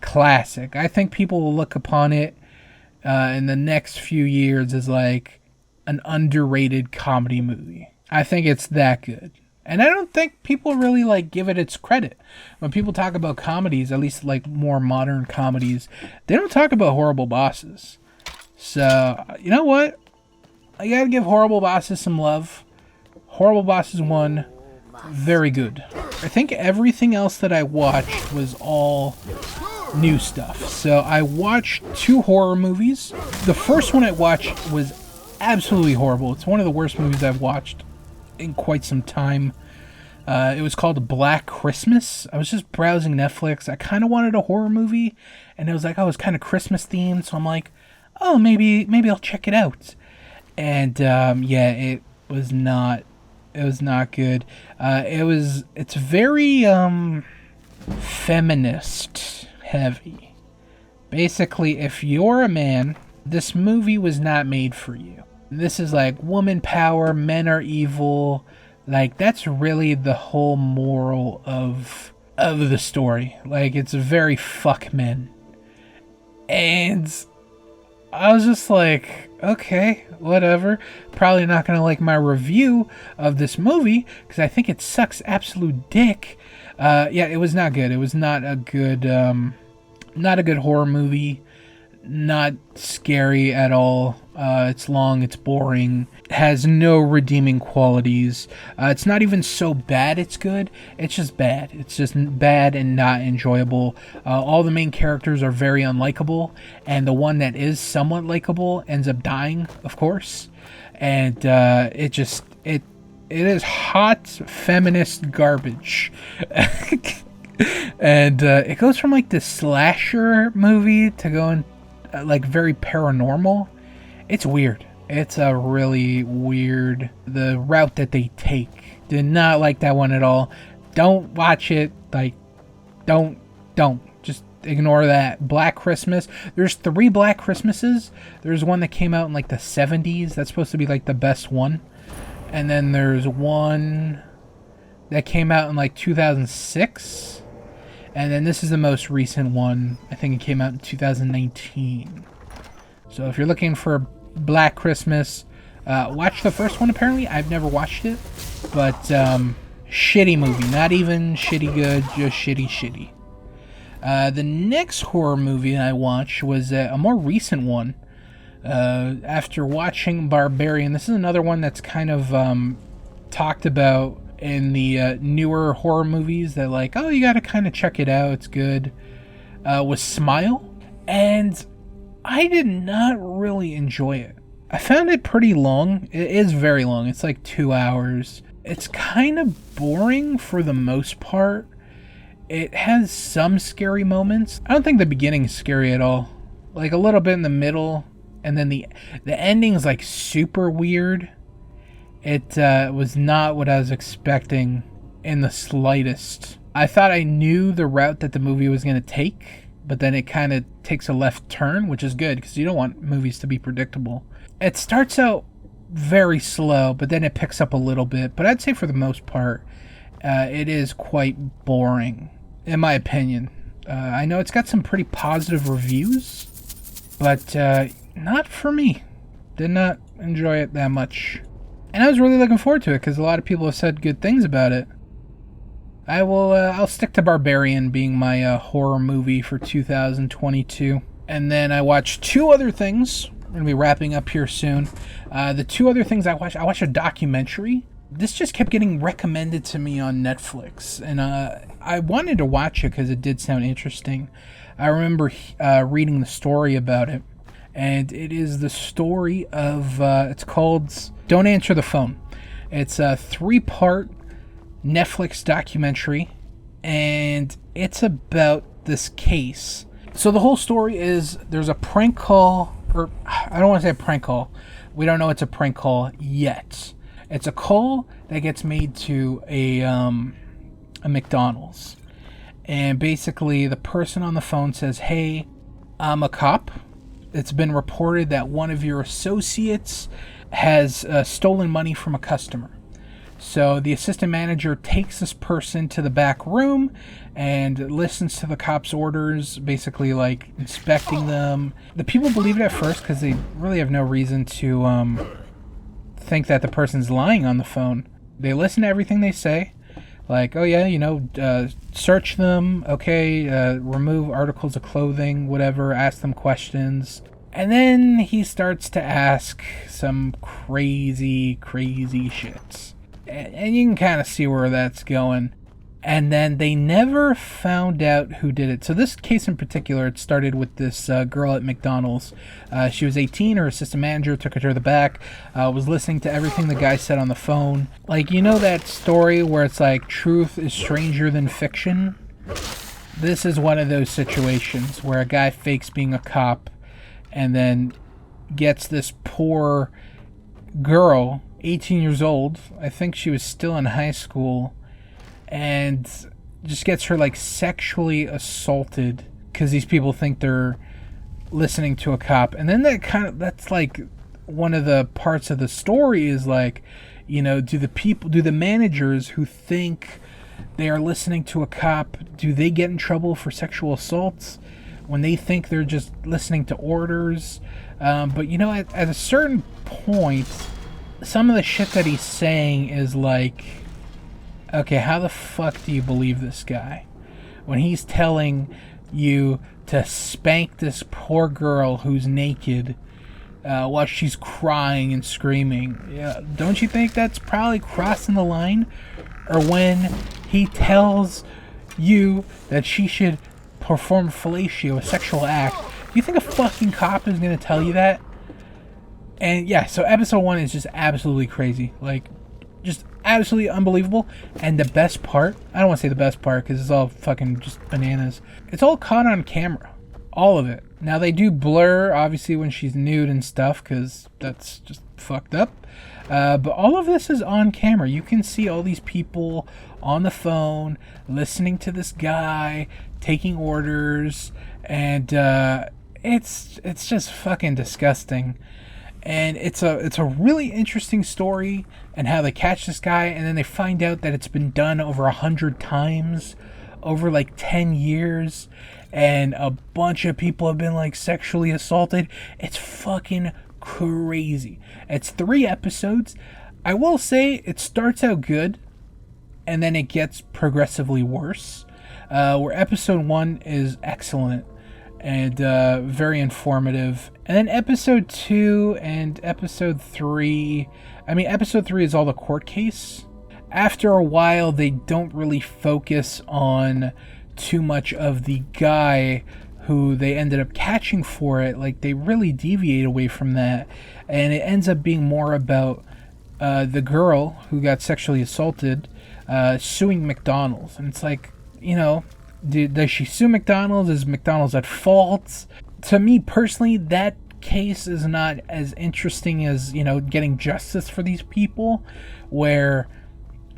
classic. I think people will look upon it in the next few years as like an underrated comedy movie. I think it's that good. And I don't think people really like give it its credit. When people talk about comedies, at least like more modern comedies, they don't talk about Horrible Bosses. So, you know what? I gotta give Horrible Bosses some love. Horrible Bosses 1, very good. I think everything else that I watched was all new stuff. So I watched 2 horror movies. The first one I watched was absolutely horrible. It's one of the worst movies I've watched in quite some time. It was called Black Christmas. I was just browsing Netflix. I kind of wanted a horror movie, and it was like, oh, it's kind of Christmas themed, so I'm like, oh, maybe I'll check it out. And yeah, it was not good. It's very feminist heavy. Basically, if you're a man, this movie was not made for you. This is like woman power, men are evil. Like, that's really the whole moral of the story. Like, it's very fuck men. And I was just like, okay, whatever. Probably not gonna like my review of this movie because I think it sucks absolute dick. Yeah, it was not good. It was not a good horror movie. Not scary at all. It's long, it's boring, has no redeeming qualities. It's not even so bad it's good. It's just bad. It's just bad and not enjoyable. All the main characters are very unlikable, and the one that is somewhat likable ends up dying, of course. And it is hot feminist garbage. And it goes from like this slasher movie to going like very paranormal. It's weird. It's a really weird, the route that they take. Did not like that one at all. Don't watch it. Like, don't. Just ignore that. Black Christmas. There's 3 Black Christmases. There's one that came out in like the 70s. That's supposed to be like the best one. And then there's one that came out in like 2006. And then this is the most recent one. I think it came out in 2019. So if you're looking for Black Christmas, watch the first one apparently. I've never watched it. But shitty movie. Not even shitty good, just shitty. The next horror movie I watched was a more recent one. After watching Barbarian. This is another one that's kind of talked about in the newer horror movies that like, oh, you gotta kind of check it out, it's good. Was Smile. And I did not really enjoy it. I found it pretty long. It is very long. It's like 2 hours. It's kind of boring for the most part. It has some scary moments. I don't think the beginning is scary at all. Like a little bit in the middle, and then the ending's like super weird. It was not what I was expecting in the slightest. I thought I knew the route that the movie was going to take, but then it kind of takes a left turn, which is good because you don't want movies to be predictable. It starts out very slow, but then it picks up a little bit. But I'd say for the most part, it is quite boring, in my opinion. I know it's got some pretty positive reviews, but not for me. Did not enjoy it that much. And I was really looking forward to it because a lot of people have said good things about it. I'll stick to Barbarian being my horror movie for 2022. And then I watched 2 other things. We're going to be wrapping up here soon. The 2 other things I watched a documentary. This just kept getting recommended to me on Netflix. And I wanted to watch it because it did sound interesting. I remember reading the story about it. And it is the story of, it's called Don't Answer the Phone. It's a 3-part Netflix documentary, and it's about this case. So the whole story is there's a prank call, or I don't want to say a prank call. We don't know it's a prank call yet. It's a call that gets made to a McDonald's. And basically the person on the phone says, "Hey, I'm a cop. It's been reported that one of your associates has stolen money from a customer." So the assistant manager takes this person to the back room and listens to the cop's orders, basically like inspecting them. The people believe it at first because they really have no reason to think that the person's lying on the phone. They listen to everything they say. Like, oh yeah, search them, okay, remove articles of clothing, whatever, ask them questions. And then he starts to ask some crazy shit. And you can kind of see where that's going. And then they never found out who did it. So this case in particular, it started with this girl at McDonald's. She was 18. Her assistant manager took her to the back, was listening to everything the guy said on the phone. Like, you know that story where it's like truth is stranger than fiction? This is one of those situations where a guy fakes being a cop and then gets this poor girl, 18 years old, I think she was still in high school, and just gets her like sexually assaulted because these people think they're listening to a cop. And then that's like one of the parts of the story is like, do the managers who think they are listening to a cop, do they get in trouble for sexual assaults when they think they're just listening to orders? But at a certain point, some of the shit that he's saying is like, okay, how the fuck do you believe this guy? When he's telling you to spank this poor girl who's naked while she's crying and screaming. Yeah, don't you think that's probably crossing the line? Or when he tells you that she should perform fellatio, a sexual act, do you think a fucking cop is going to tell you that? And yeah, so episode 1 is just absolutely crazy. Like, just absolutely unbelievable. And the best part, I don't want to say the best part because it's all fucking just bananas. It's all caught on camera. All of it. Now, they do blur, obviously, when she's nude and stuff because that's just fucked up. But all of this is on camera. You can see all these people on the phone listening to this guy, taking orders. And it's just fucking disgusting. And it's a really interesting story and how they catch this guy, and then they find out that it's been done over 100 times, over like 10 years, and a bunch of people have been like sexually assaulted. It's fucking crazy. It's 3 episodes. I will say it starts out good, and then it gets progressively worse. Where episode 1 is excellent and very informative. And then episode 2 and episode 3, episode 3 is all the court case. After a while, they don't really focus on too much of the guy who they ended up catching for it. Like, they really deviate away from that. And it ends up being more about the girl who got sexually assaulted suing McDonald's. And it's like, does she sue McDonald's? Is McDonald's at fault? To me personally, that case is not as interesting as, getting justice for these people, where,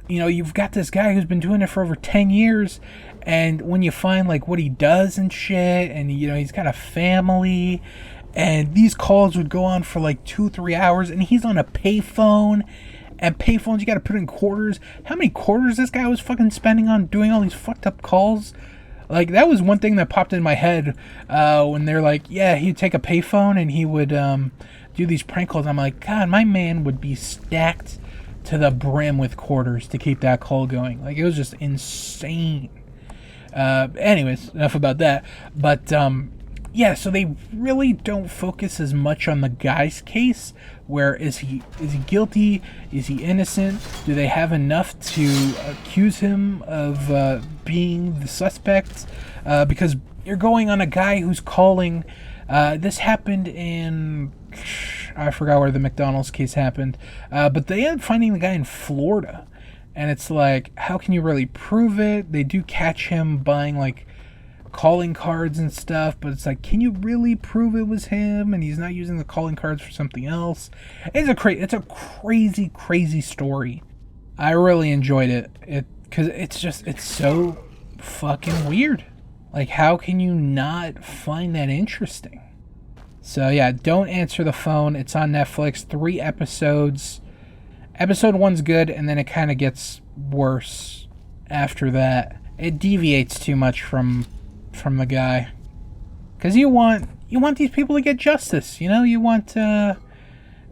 you've got this guy who's been doing it for over 10 years, and when you find, like, what he does and shit, and, he's got a family, and these calls would go on for, like, 2-3 hours, and he's on a payphone, and payphones, you gotta put in quarters. How many quarters this guy was fucking spending on doing all these fucked up calls? Like, that was one thing that popped in my head when they're like, yeah, he'd take a payphone and he would do these prank calls. I'm like, God, my man would be stacked to the brim with quarters to keep that call going. Like, it was just insane. Anyways, enough about that. But, yeah, so they really don't focus as much on the guy's case, where is he guilty? Is he innocent? Do they have enough to accuse him of being the suspect? Because you're going on a guy who's calling. This happened in, I forgot where the McDonald's case happened, but they ended up finding the guy in Florida. And it's like, how can you really prove it? They do catch him buying like calling cards and stuff, but it's like, can you really prove it was him? And he's not using the calling cards for something else. It's a crazy story. I really enjoyed it. Because it's so fucking weird. Like, how can you not find that interesting? So yeah, Don't Answer the Phone. It's on Netflix. 3 episodes. Episode 1's good, and then it kind of gets worse after that. It deviates too much from the guy. Because you want these people to get justice, you know? You want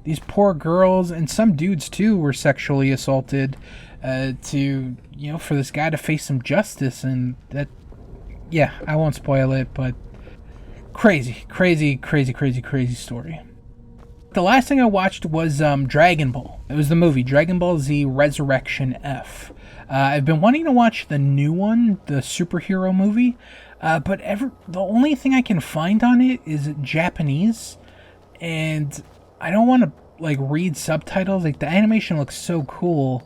these poor girls, and some dudes too were sexually assaulted, to, you know, for this guy to face some justice. And that, yeah, I won't spoil it, but crazy story. The last thing I watched was Dragon Ball. It was the movie Dragon Ball Z Resurrection F. I've been wanting to watch the new one, the superhero movie, but the only thing I can find on it is Japanese, and I don't want to like read subtitles. Like, the animation looks so cool.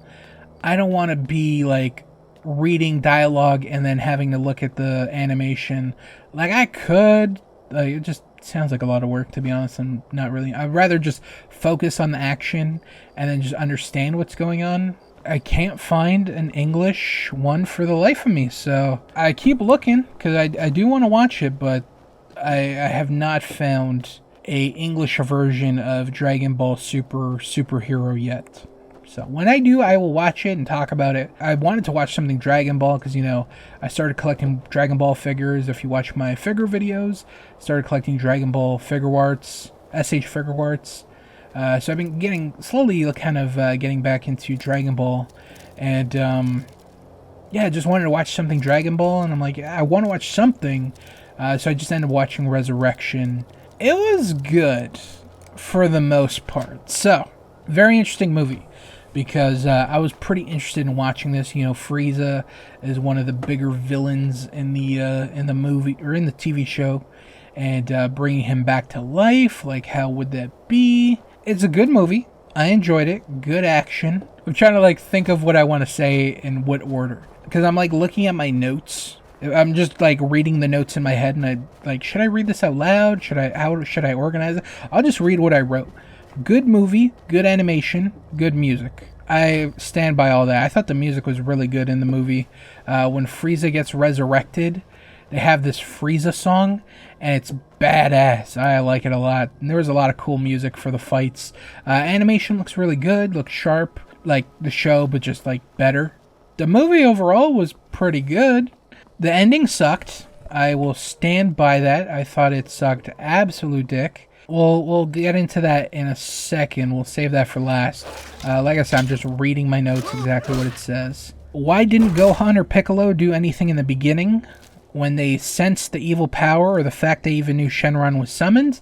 I don't want to be like reading dialogue and then having to look at the animation. Like, I could, it just sounds like a lot of work, to be honest, and not really. I'd rather just focus on the action and then just understand what's going on. I can't find an English one for the life of me, so I keep looking because I do want to watch it, but I have not found a English version of Dragon Ball superhero yet. So when I do, I will watch it and talk about it. I wanted to watch something Dragon Ball because, you know, I started collecting Dragon Ball figures. If you watch my figure videos, started collecting Dragon Ball figure arts, SH figure arts. So I've been slowly getting back into Dragon Ball. And, yeah, I just wanted to watch something Dragon Ball. And I'm like, I want to watch something. So I just ended up watching Resurrection. It was good for the most part. So, very interesting movie. Because I was pretty interested in watching this. You know, Frieza is one of the bigger villains in the movie, or in the TV show, and bringing him back to life. Like, how would that be? It's a good movie. I enjoyed it. Good action. I'm trying to like think of what I want to say in what order, because I'm like looking at my notes. I'm just like reading the notes in my head, and I like, should I read this out loud? How should I organize it? I'll just read what I wrote. Good movie, good animation, good music. I stand by all that. I thought the music was really good in the movie. When Frieza gets resurrected, they have this Frieza song, and it's badass. I like it a lot. And there was a lot of cool music for the fights. Animation looks really good, looks sharp, like the show, but just like better. The movie overall was pretty good. The ending sucked. I will stand by that. I thought it sucked absolute dick. We'll get into that in a second. We'll save that for last. Like I said, I'm just reading my notes exactly what it says. Why didn't Gohan or Piccolo do anything in the beginning when they sensed the evil power, or the fact they even knew Shenron was summoned?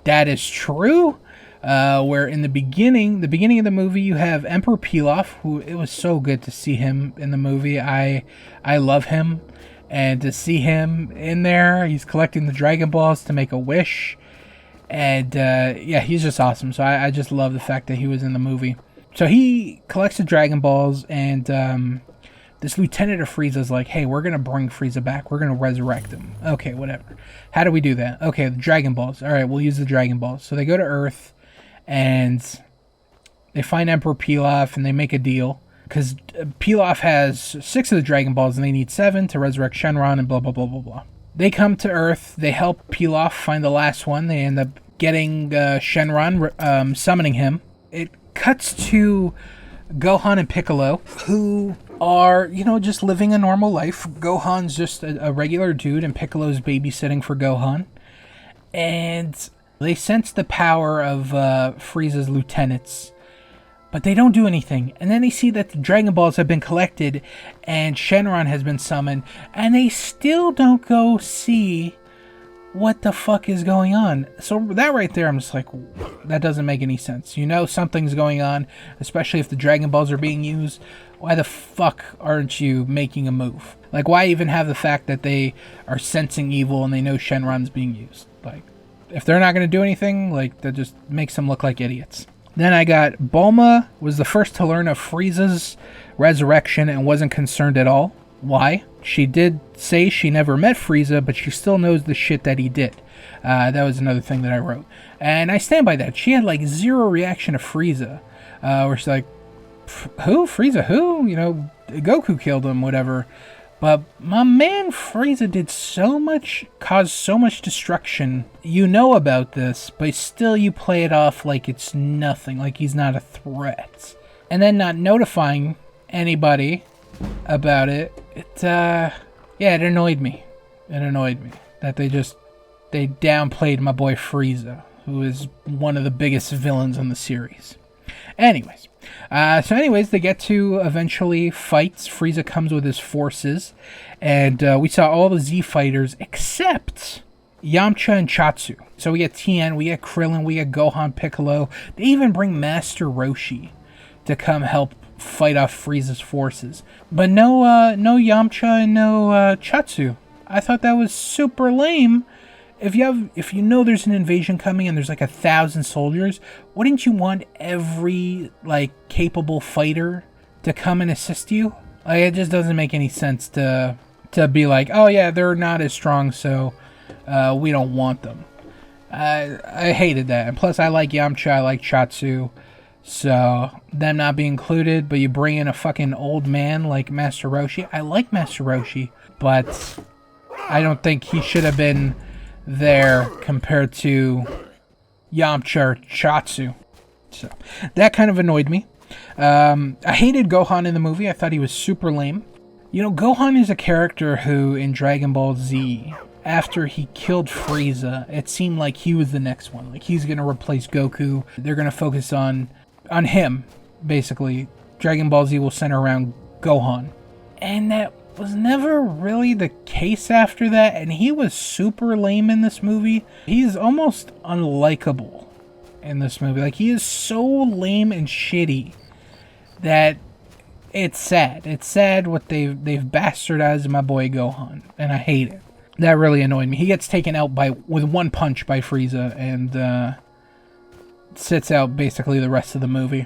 That is true. Where in the beginning of the movie, you have Emperor Pilaf, who, it was so good to see him in the movie. I love him. And to see him in there, he's collecting the Dragon Balls to make a wish. And, yeah, he's just awesome. So I just love the fact that he was in the movie. So he collects the Dragon Balls, and this Lieutenant of Frieza's like, hey, we're going to bring Frieza back. We're going to resurrect him. Okay, whatever. How do we do that? Okay, the Dragon Balls. All right, we'll use the Dragon Balls. So they go to Earth, and they find Emperor Pilaf, and they make a deal. Because Pilaf has 6 of the Dragon Balls, and they need 7 to resurrect Shenron, and blah, blah, blah, blah, blah. They come to Earth, they help Pilaf find the last one, they end up getting Shenron, summoning him. It cuts to Gohan and Piccolo, who are, you know, just living a normal life. Gohan's just a regular dude, and Piccolo's babysitting for Gohan. And they sense the power of Frieza's lieutenants, but they don't do anything. And then they see that the Dragon Balls have been collected and Shenron has been summoned, and they still don't go see what the fuck is going on. So that right there, I'm just like, that doesn't make any sense. You know something's going on, especially if the Dragon Balls are being used. Why the fuck aren't you making a move? Like, why even have the fact that they are sensing evil and they know Shenron's being used? Like, if they're not going to do anything, like, that just makes them look like idiots. Then I got Bulma was the first to learn of Frieza's resurrection and wasn't concerned at all. Why? She did say she never met Frieza, but she still knows the shit that he did. That was another thing that I wrote. And I stand by that. She had like zero reaction to Frieza. Where she's like, who? Frieza who? You know, Goku killed him, whatever. But my man Frieza did so much, caused so much destruction. You know about this, but still you play it off like it's nothing, like he's not a threat. And then not notifying anybody about it, it annoyed me. It annoyed me that they downplayed my boy Frieza, who is one of the biggest villains in the series. Anyways, they get to eventually fight. Frieza comes with his forces, and we saw all the Z fighters except Yamcha and Chatsu. So we get Tien, we get Krillin, we get Gohan, Piccolo. They even bring Master Roshi to come help fight off Frieza's forces. But no Yamcha and no Chatsu. I thought that was super lame. If you know there's an invasion coming and there's like 1,000 soldiers, wouldn't you want every like capable fighter to come and assist you? Like, it just doesn't make any sense to be like, oh yeah, they're not as strong, so we don't want them. I hated that. And plus, I like Yamcha, I like Chatsu, so them not being included. But you bring in a fucking old man like Master Roshi. I like Master Roshi, but I don't think he should have been there compared to Yamcha or Chatsu. So that kind of annoyed me. I hated Gohan in the movie. I thought he was super lame. You know, Gohan is a character who in Dragon Ball Z, after he killed Frieza, it seemed like he was the next one. Like, he's going to replace Goku. They're going to focus on him, basically. Dragon Ball Z will center around Gohan. And that was never really the case after that, and he was super lame in this movie. He's almost unlikable in this movie. Like, he is so lame and shitty that it's sad. It's sad what they've bastardized my boy Gohan, and I hate it. That really annoyed me. He gets taken out with one punch by Frieza, and sits out basically the rest of the movie.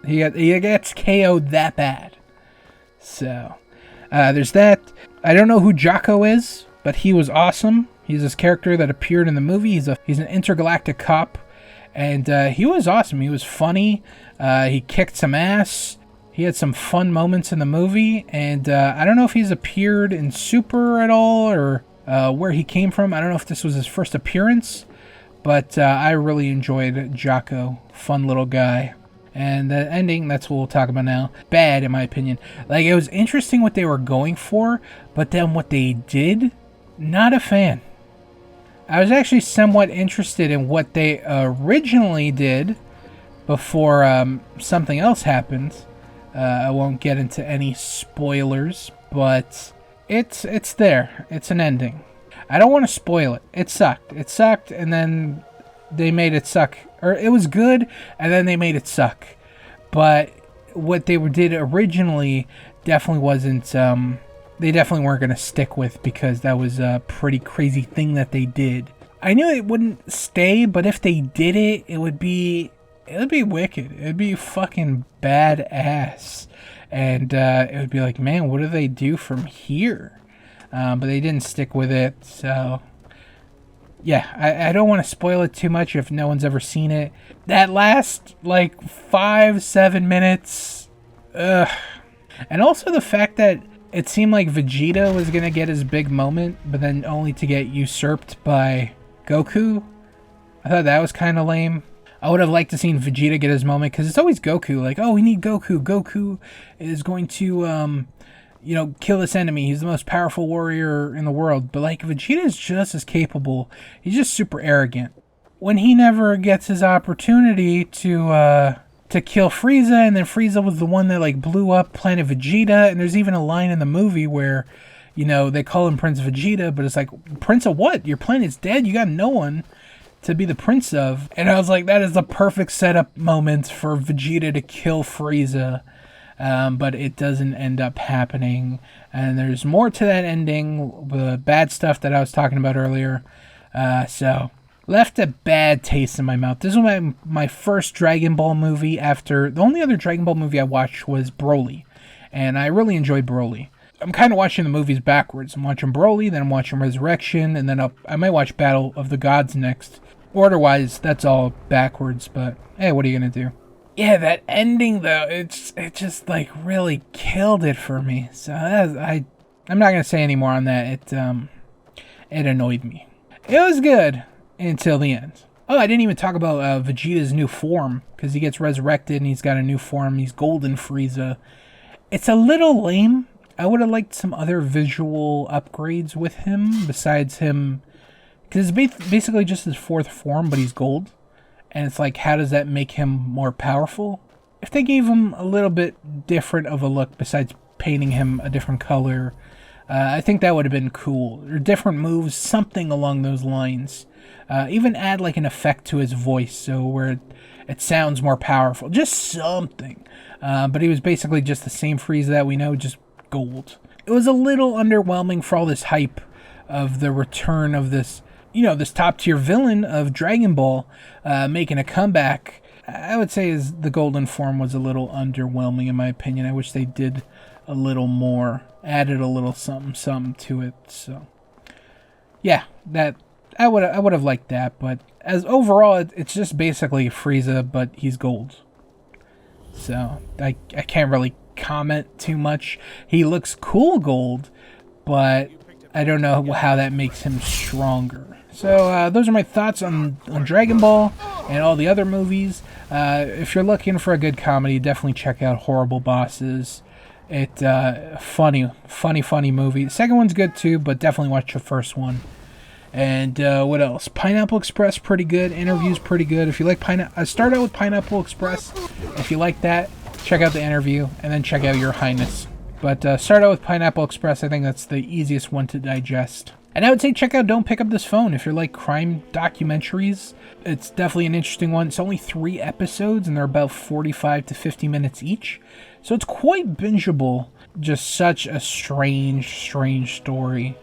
He gets KO'd that bad. So there's that. I don't know who Jocko is, but he was awesome. He's this character that appeared in the movie. He's an intergalactic cop, and he was awesome. He was funny. He kicked some ass. He had some fun moments in the movie, and I don't know if he's appeared in Super at all, or where he came from. I don't know if this was his first appearance, but I really enjoyed Jocko. Fun little guy. And the ending, that's what we'll talk about now. Bad, in my opinion. Like, it was interesting what they were going for, but then what they did, not a fan. I was actually somewhat interested in what they originally did before something else happened. I won't get into any spoilers, but it's there. It's an ending. I don't want to spoil it. It sucked. It sucked, and then they made it suck. Or it was good, and then they made it suck. But what they did originally definitely wasn't, they definitely weren't going to stick with, because that was a pretty crazy thing that they did. I knew it wouldn't stay, but if they did it, it would be wicked. It would be fucking badass. And it would be like, man, what do they do from here? But they didn't stick with it, so yeah, I don't want to spoil it too much if no one's ever seen it. That last, like, 5-7 minutes, ugh. And also the fact that it seemed like Vegeta was going to get his big moment, but then only to get usurped by Goku. I thought that was kind of lame. I would have liked to seen Vegeta get his moment, because it's always Goku. Like, oh, we need Goku. Goku is going to, kill this enemy. He's the most powerful warrior in the world. But, like, Vegeta is just as capable. He's just super arrogant. When he never gets his opportunity to kill Frieza, and then Frieza was the one that, like, blew up Planet Vegeta, and there's even a line in the movie where, they call him Prince Vegeta, but it's like, Prince of what? Your planet's dead? You got no one to be the prince of. And I was like, that is the perfect setup moment for Vegeta to kill Frieza. But it doesn't end up happening. And there's more to that ending, the bad stuff that I was talking about earlier. So left a bad taste in my mouth. This was my first Dragon Ball movie after... The only other Dragon Ball movie I watched was Broly. And I really enjoyed Broly. I'm kind of watching the movies backwards. I'm watching Broly, then I'm watching Resurrection, and then I might watch Battle of the Gods next. Order-wise, that's all backwards, but hey, what are you gonna do? Yeah, that ending though, it just like really killed it for me. So I'm not gonna say any more on that. It annoyed me. It was good until the end. Oh, I didn't even talk about Vegeta's new form, because he gets resurrected and he's got a new form. He's Golden Frieza. It's a little lame. I would have liked some other visual upgrades with him besides him, because it's basically just his fourth form, but he's gold. And it's like, how does that make him more powerful? If they gave him a little bit different of a look besides painting him a different color, I think that would have been cool. Or different moves, something along those lines. Even add like an effect to his voice, so where it sounds more powerful. Just something. But he was basically just the same Frieza that we know, just gold. It was a little underwhelming for all this hype of the return of this, this top tier villain of Dragon Ball making a comeback. I would say the golden form was a little underwhelming in my opinion. I wish they did a little more, added a little something to it. So yeah, that I would have liked that, but as overall it's just basically Frieza, but he's gold. So I can't really comment too much. He looks cool gold, but I don't know how that makes him stronger. So those are my thoughts on Dragon Ball and all the other movies. If you're looking for a good comedy, definitely check out Horrible Bosses. It's funny movie. The second one's good too, but definitely watch the first one. And what else? Pineapple Express, pretty good. Interview's pretty good. If you like start out with Pineapple Express. If you like that, check out the interview, and then check out Your Highness. But start out with Pineapple Express. I think that's the easiest one to digest. And I would say check out Don't Pick Up This Phone if you're like crime documentaries. It's definitely an interesting one. It's only 3 episodes, and they're about 45 to 50 minutes each. So it's quite bingeable. Just such a strange story.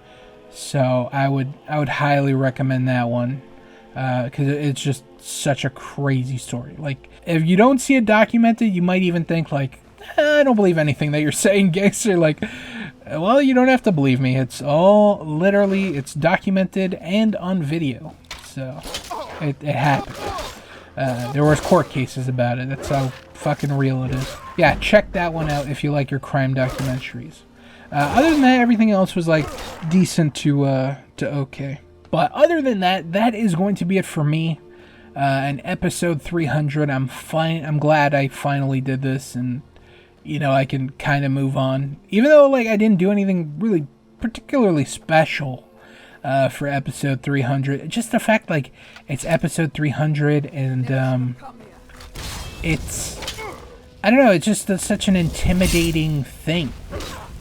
So I would highly recommend that one, because it's just such a crazy story. Like, if you don't see it documented, you might even think like, I don't believe anything that you're saying, gangster. Like, well, you don't have to believe me. It's all literally, it's documented and on video. So it happened. There was court cases about it. That's how fucking real it is. Yeah, check that one out if you like your crime documentaries. Other than that, everything else was like decent to okay. But other than that, that is going to be it for me. And episode 300. I'm glad I finally did this, and I can kind of move on. Even though like I didn't do anything really particularly special for episode 300. Just the fact like it's episode 300 and it's, I don't know, it's just such an intimidating thing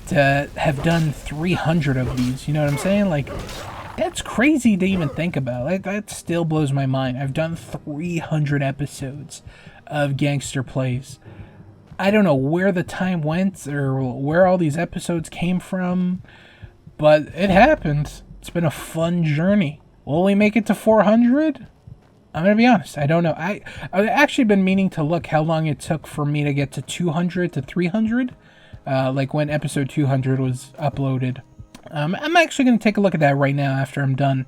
to have done 300 of these, you know what I'm saying? Like, that's crazy to even think about. Like, that still blows my mind. I've done 300 episodes of Gangster Plays. I don't know where the time went or where all these episodes came from, but it happened. It's been a fun journey. Will we make it to 400? I'm going to be honest. I don't know. I've actually been meaning to look how long it took for me to get to 200 to 300. Like when episode 200 was uploaded. I'm actually going to take a look at that right now after I'm done.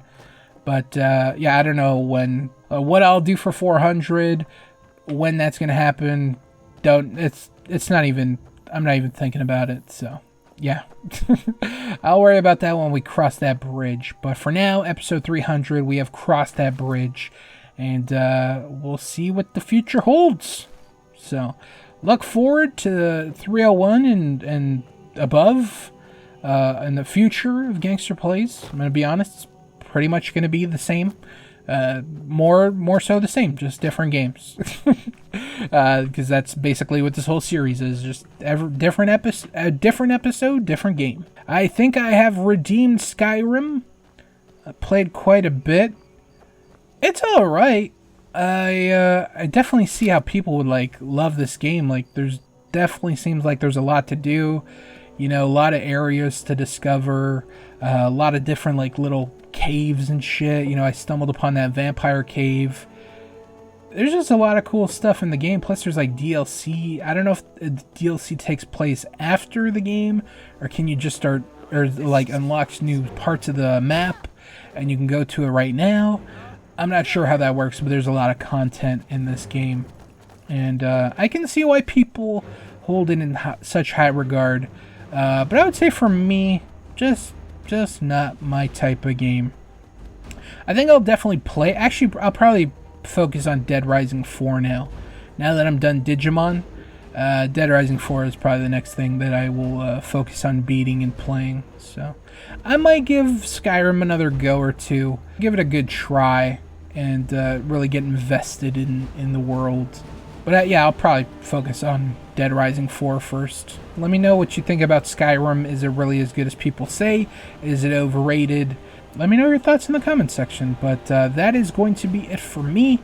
But yeah, I don't know what I'll do for 400, when that's going to happen. It's not even, I'm not even thinking about it. So yeah, I'll worry about that when we cross that bridge. But for now, episode 300, we have crossed that bridge, and we'll see what the future holds. So look forward to 301 and above in the future of Gangster Plays. I'm going to be honest, it's pretty much going to be the same. More so the same, just different games. Because that's basically what this whole series is, just different episode, different game. I think I have redeemed Skyrim. I played quite a bit. It's alright. I definitely see how people would love this game. Like, there's definitely seems like there's a lot to do, a lot of areas to discover, a lot of different little caves and shit. I stumbled upon that vampire cave. there's just a lot of cool stuff in the game. Plus there's like DLC. I don't know if the DLC takes place after the game, or can you just start, or like unlocks new parts of the map and you can go to it right now. I'm not sure how that works, but there's a lot of content in this game. And I can see why people hold it in such high regard. But I would say for me, just not my type of game. I think I'll definitely play. Actually, I'll probably focus on Dead Rising 4 now. Now that I'm done Digimon, Dead Rising 4 is probably the next thing that I will focus on beating and playing. So I might give Skyrim another go or two. Give it a good try and really get invested in the world. But yeah, I'll probably focus on Dead Rising 4 first. Let me know what you think about Skyrim. Is it really as good as people say? Is it overrated? Let me know your thoughts in the comments section. But that is going to be it for me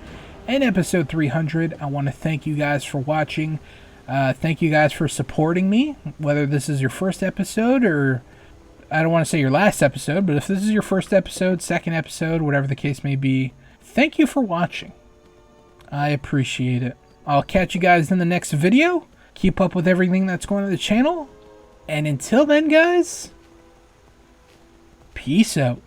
in episode 300. I want to thank you guys for watching. Thank you guys for supporting me. Whether this is your first episode or I don't want to say your last episode, but if this is your first episode, second episode, whatever the case may be, thank you for watching. I appreciate it. I'll catch you guys in the next video. Keep up with everything that's going on the channel. And until then, guys, peace out.